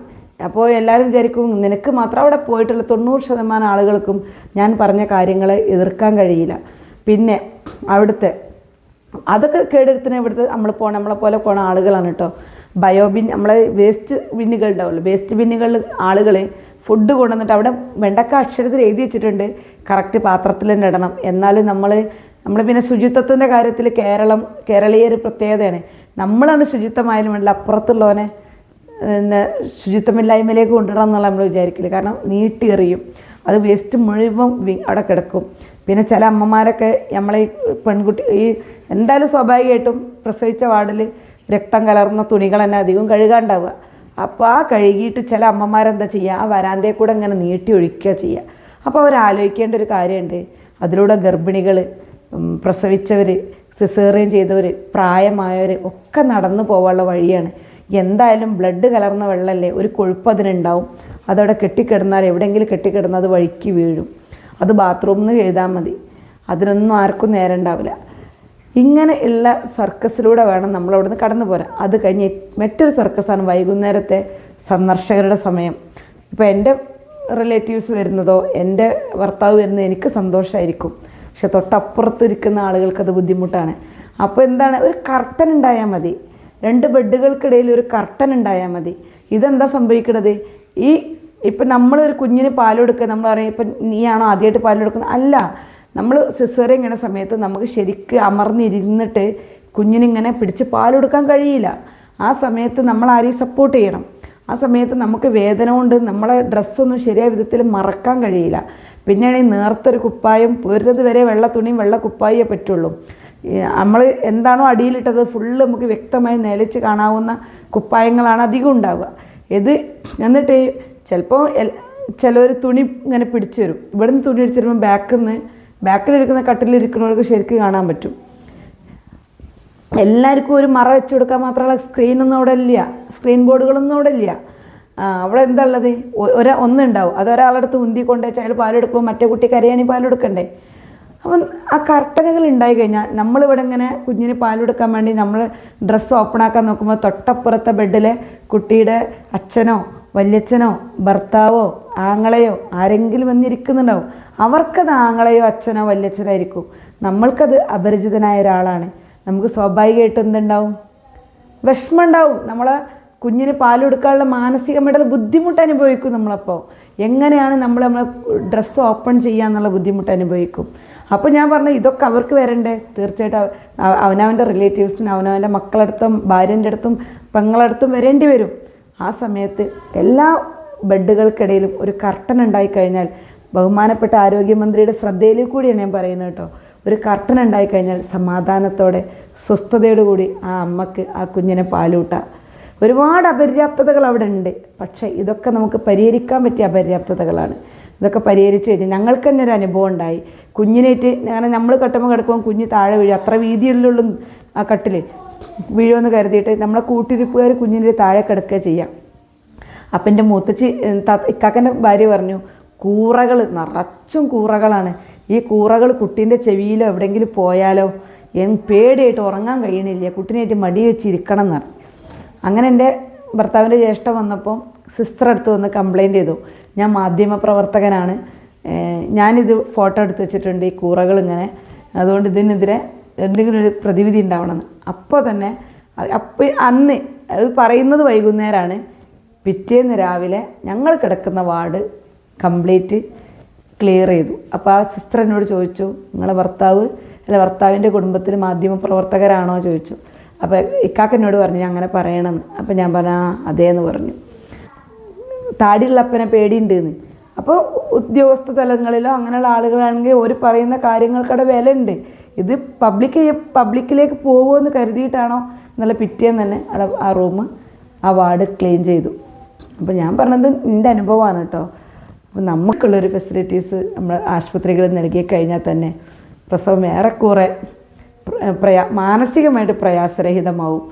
അപ്പോൾ എല്ലാവരും വിചാരിക്കും നിനക്ക് മാത്രം. അവിടെ പോയിട്ടുള്ള 90% ആളുകൾക്കും ഞാൻ പറഞ്ഞ കാര്യങ്ങളെ എതിർക്കാൻ കഴിയില്ല. പിന്നെ അവിടുത്തെ അതൊക്കെ കേടെടുത്തിന് ഇവിടുത്തെ നമ്മളെ പോലെ പോണ ആളുകളാണ് കേട്ടോ. ബയോബിൻ നമ്മളെ വേസ്റ്റ് ബിന്നുകൾ ഉണ്ടാവുമല്ലോ, വേസ്റ്റ് ബിന്നുകളിൽ ആളുകൾ ഫുഡ് കൊണ്ടുവന്നിട്ട് അവിടെ വെണ്ടക്ക അക്ഷരത്തിൽ എഴുതി വെച്ചിട്ടുണ്ട് കറക്റ്റ് പാത്രത്തിൽ തന്നെ ഇടണം. എന്നാലും നമ്മൾ പിന്നെ ശുചിത്വത്തിൻ്റെ കാര്യത്തിൽ കേരളീയ ഒരു പ്രത്യേകതയാണ്. നമ്മളാണ് ശുചിത്വമായാലും വേണ്ടില്ല അപ്പുറത്തുള്ളവനെ ശുചിത്വമില്ലായ്മയിലേക്ക് കൊണ്ടുവരണം എന്നുള്ള നമ്മൾ വിചാരിക്കില്ല. കാരണം നീട്ടി എറിയും, അത് വേസ്റ്റ് മുഴുവൻ അവിടെ കിടക്കും. പിന്നെ ചില അമ്മമാരൊക്കെ നമ്മളെ ഈ പെൺകുട്ടി എന്തായാലും സ്വാഭാവികമായിട്ടും പ്രസവിച്ച വാർഡിൽ രക്തം കലർന്ന തുണികൾ തന്നെ അധികം കഴുകാണ്ടാവുക. അപ്പോൾ ആ കഴുകിയിട്ട് ചില അമ്മമാരെന്താ ചെയ്യുക, ആ വരാന്തയിൽ കൂടെ ഇങ്ങനെ നീട്ടി ഒഴിക്കുക ചെയ്യുക. അപ്പോൾ അവർ ആലോചിക്കേണ്ട ഒരു കാര്യമുണ്ട്. അതിലൂടെ ഗർഭിണികൾ, പ്രസവിച്ചവർ, സിസേറിയൻ ചെയ്തവർ, പ്രായമായവർ ഒക്കെ നടന്നു പോകാനുള്ള വഴിയാണ്. എന്തായാലും ബ്ലഡ് കലർന്ന വെള്ളമല്ലേ, ഒരു കൊഴുപ്പ് അതിനുണ്ടാവും. അതവിടെ കെട്ടിക്കിടന്നാൽ എവിടെയെങ്കിലും കെട്ടിക്കിടന്നാൽ അത് വഴിക്ക് വീഴും. അത് ബാത്റൂമിൽ നിന്ന് എഴുതാൻ മതി, അതിനൊന്നും ആർക്കും നേരം ഉണ്ടാവില്ല. ഇങ്ങനെ ഉള്ള സർക്കസിലൂടെ വേണം നമ്മളവിടെ നിന്ന് കടന്നു പോരാൻ. അത് കഴിഞ്ഞ് മറ്റൊരു സർക്കസാണ് വൈകുന്നേരത്തെ സന്ദർശകരുടെ സമയം. ഇപ്പോൾ എൻ്റെ റിലേറ്റീവ്സ് വരുന്നതോ എൻ്റെ ഭർത്താവ് വരുന്നത് എനിക്ക് സന്തോഷമായിരിക്കും. പക്ഷെ തൊട്ടപ്പുറത്ത് ഇരിക്കുന്ന ആളുകൾക്കത് ബുദ്ധിമുട്ടാണ്. അപ്പോൾ എന്താണ്, ഒരു കർട്ടൻ ഉണ്ടായാൽ മതി, 2 ബെഡുകൾക്കിടയിൽ ഒരു കർട്ടൻ ഉണ്ടായാൽ മതി. ഇതെന്താ സംഭവിക്കുന്നത്, ഇപ്പം നമ്മളൊരു കുഞ്ഞിന് പാൽ കൊടുക്കുക, നമ്മൾ പറയും ഇപ്പം നീയാണോ ആദ്യമായിട്ട് പാൽ കൊടുക്കുന്നത്? അല്ല, നമ്മൾ സിസേറിയൻ ചെയ്യുന്ന സമയത്ത് നമുക്ക് ശരിക്ക് അമർന്നിരുന്നിട്ട് കുഞ്ഞിനിങ്ങനെ പിടിച്ച് പാൽ കൊടുക്കാൻ കഴിയില്ല. ആ സമയത്ത് നമ്മൾ ആരെയും സപ്പോർട്ട് ചെയ്യണം. ആ സമയത്ത് നമുക്ക് വേദന കൊണ്ട് നമ്മളെ ഡ്രസ്സൊന്നും ശരിയായ വിധത്തിൽ മറക്കാൻ കഴിയില്ല. പിന്നെയാണെങ്കിൽ നേർത്തൊരു കുപ്പായം, പോരുന്നത് വരെ വെള്ള തുണിയും വെള്ള കുപ്പായേ പറ്റുള്ളൂ. നമ്മൾ എന്താണോ അടിയിലിട്ടത് ഫുള്ള് നമുക്ക് വ്യക്തമായി നിലച്ച് കാണാവുന്ന കുപ്പായങ്ങളാണ് അധികം ഉണ്ടാവുക. എന്നിട്ട് ചിലപ്പോൾ ചിലർ തുണി ഇങ്ങനെ പിടിച്ചു വരും. ഇവിടെ നിന്ന് തുണി പിടിച്ചു വരുമ്പോൾ ബാക്കിലിരിക്കുന്ന കട്ടിലിരിക്കുന്നവർക്ക് ശരിക്കും കാണാൻ പറ്റും. എല്ലാവർക്കും ഒരു മറ വെച്ച് കൊടുക്കാൻ മാത്രമുള്ള സ്ക്രീനൊന്നും അവിടെ ഇല്ല, സ്ക്രീൻ ബോർഡുകളൊന്നും അവിടെ ഇല്ല. അവിടെ എന്താ ഉള്ളത്, ഒന്നുണ്ടാവും. അത് ഒരാളടുത്ത് ഉന്തിക്കൊണ്ടേ അയാൾ പാലെടുക്കുമ്പോൾ മറ്റേ കുട്ടി കരയാണെങ്കിൽ പാലെടുക്കണ്ടേ. അപ്പം ആ കർട്ടനുകൾ ഉണ്ടായി കഴിഞ്ഞാൽ നമ്മളിവിടെ ഇങ്ങനെ കുഞ്ഞിന് പാലെടുക്കാൻ വേണ്ടി നമ്മൾ ഡ്രസ്സ് ഓപ്പണാക്കാൻ നോക്കുമ്പോൾ തൊട്ടപ്പുറത്തെ ബെഡിലെ കുട്ടിയുടെ അച്ഛനോ വല്യച്ഛനോ ഭർത്താവോ ആങ്ങളെയോ ആരെങ്കിലും വന്നിരിക്കുന്നുണ്ടാവും. അവർക്കത് ആങ്ങളെയോ അച്ഛനോ വല്യച്ഛനോ ആയിരിക്കും. നമ്മൾക്കത് അപരിചിതനായ ഒരാളാണ്. നമുക്ക് സ്വാഭാവികമായിട്ട് എന്തുണ്ടാവും, വിഷമം ഉണ്ടാവും. നമ്മളെ കുഞ്ഞിന് പാൽ കൊടുക്കാനുള്ള മാനസികമായിട്ടുള്ള ബുദ്ധിമുട്ട് അനുഭവിക്കും. നമ്മളപ്പോൾ എങ്ങനെയാണ് നമ്മളെ ഡ്രസ്സ് ഓപ്പൺ ചെയ്യാന്നുള്ള ബുദ്ധിമുട്ട് അനുഭവിക്കും. അപ്പോൾ ഞാൻ പറഞ്ഞു ഇതൊക്കെ അവർക്ക് വരണ്ടേ, തീർച്ചയായിട്ടും അവനവൻ്റെ റിലേറ്റീവ്സിന് അവനവൻ്റെ മക്കളടുത്തും ഭാര്യൻ്റെ അടുത്തും പെങ്ങളടുത്തും വരേണ്ടി വരും. ആ സമയത്ത് എല്ലാ ബെഡുകൾക്കിടയിലും ഒരു കർട്ടൻ ഉണ്ടായിക്കഴിഞ്ഞാൽ, ബഹുമാനപ്പെട്ട ആരോഗ്യമന്ത്രിയുടെ ശ്രദ്ധയിൽ കൂടിയാണ് ഞാൻ പറയുന്നത് കേട്ടോ, ഒരു കർട്ടൻ ഉണ്ടായിക്കഴിഞ്ഞാൽ സമാധാനത്തോടെ സ്വസ്ഥതയോടുകൂടി ആ അമ്മക്ക് ആ കുഞ്ഞിനെ പാലൂട്ടാം. ഒരുപാട് അപര്യാപ്തതകൾ അവിടെ ഉണ്ട്. പക്ഷേ ഇതൊക്കെ നമുക്ക് പരിഹരിക്കാൻ പറ്റിയ അപര്യാപ്തതകളാണ്. ഇതൊക്കെ പരിഹരിച്ച് കഴിഞ്ഞാൽ ഞങ്ങൾക്ക് തന്നെ ഒരു അനുഭവം ഉണ്ടായി. കുഞ്ഞിനേറ്റ് കാരണം നമ്മൾ കട്ടുമ്പോൾ കിടക്കുമ്പോൾ കുഞ്ഞ് താഴെ വീഴും. അത്ര വീതിയുള്ളൂ ആ കട്ടിൽ, വീഴുമെന്ന് കരുതിയിട്ട് നമ്മളെ കൂട്ടിരിപ്പുകാർ കുഞ്ഞിൻ്റെ താഴെ കിടക്കുക ചെയ്യാം. അപ്പം എൻ്റെ മൂത്തച്ചി ഇക്കാക്കൻ്റെ ഭാര്യ പറഞ്ഞു, കൂറകൾ നിറച്ചും കൂറകളാണ്. ഈ കൂറകൾ കുട്ടീൻ്റെ ചെവിയിലോ എവിടെയെങ്കിലും പോയാലോ പേടിയായിട്ട് ഉറങ്ങാൻ കഴിയണില്ല, കുട്ടീനായിട്ട് മടി വെച്ചിരിക്കണം എന്ന് പറഞ്ഞു. അങ്ങനെ എൻ്റെ ഭർത്താവിൻ്റെ ജ്യേഷ്ഠ വന്നപ്പോൾ സിസ്റ്റർ അടുത്ത് വന്ന് കംപ്ലയിൻറ്റ് ചെയ്തു, ഞാൻ മാധ്യമപ്രവർത്തകനാണ്, ഞാനിത് ഫോട്ടോ എടുത്ത് വെച്ചിട്ടുണ്ട് ഈ കൂറകൾ ഇങ്ങനെ, അതുകൊണ്ട് ഇതിനെതിരെ എന്തെങ്കിലും ഒരു പ്രതിവിധി ഉണ്ടാവണമെന്ന്. അപ്പോൾ തന്നെ അന്ന് അത് പറയുന്നത് വൈകുന്നേരമാണ്, പിറ്റേന്ന് രാവിലെ ഞങ്ങൾ കിടക്കുന്ന വാർഡ് കംപ്ലീറ്റ് ക്ലിയർ ചെയ്തു. അപ്പോൾ ആ സിസ്റ്റർ എന്നോട് ചോദിച്ചു, നിങ്ങളെ ഭർത്താവ് അല്ല ഭർത്താവിൻ്റെ കുടുംബത്തിൽ മാധ്യമപ്രവർത്തകരാണോ ചോദിച്ചു. അപ്പോൾ ഇക്കാക്ക എന്നോട് പറഞ്ഞു അങ്ങനെ പറയണമെന്ന്. അപ്പോൾ ഞാൻ പറഞ്ഞു അതേന്ന് പറഞ്ഞു. താടിയുള്ള അപ്പനെ പേടിയുണ്ടെന്ന്. അപ്പോൾ ഉദ്യോഗസ്ഥ തലങ്ങളിലോ അങ്ങനെയുള്ള ആളുകളാണെങ്കിൽ ഒരു പറയുന്ന കാര്യങ്ങൾക്കടെ വില ഉണ്ട്. ഇത് പബ്ലിക്കിലേക്ക് പോകുമെന്ന് കരുതിയിട്ടാണോ എന്നുള്ള പിറ്റേന്ന് തന്നെ അവിടെ ആ റൂം ആ വാർഡ് ക്ലീൻ ചെയ്തു. അപ്പോൾ ഞാൻ പറഞ്ഞത് എൻ്റെ അനുഭവമാണ് കേട്ടോ. അപ്പോൾ നമുക്കുള്ളൊരു ഫെസിലിറ്റീസ് നമ്മൾ ആശുപത്രികളിൽ നൽകി കഴിഞ്ഞാൽ തന്നെ പ്രസവം ഏറെക്കുറെ മാനസികമായിട്ട് പ്രയാസരഹിതമാവും,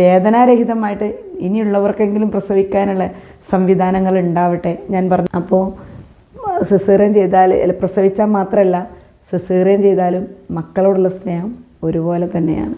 വേദനാരഹിതമായിട്ട് ഇനിയുള്ളവർക്കെങ്കിലും പ്രസവിക്കാനുള്ള സംവിധാനങ്ങൾ ഉണ്ടാവട്ടെ ഞാൻ പറഞ്ഞു. അപ്പോൾ സിസേറിയൻ ചെയ്താൽ പ്രസവിച്ചാൽ മാത്രമല്ല സിസേറിയൻ ചെയ്താലും മക്കളോടുള്ള സ്നേഹം ഒരുപോലെ തന്നെയാണ്.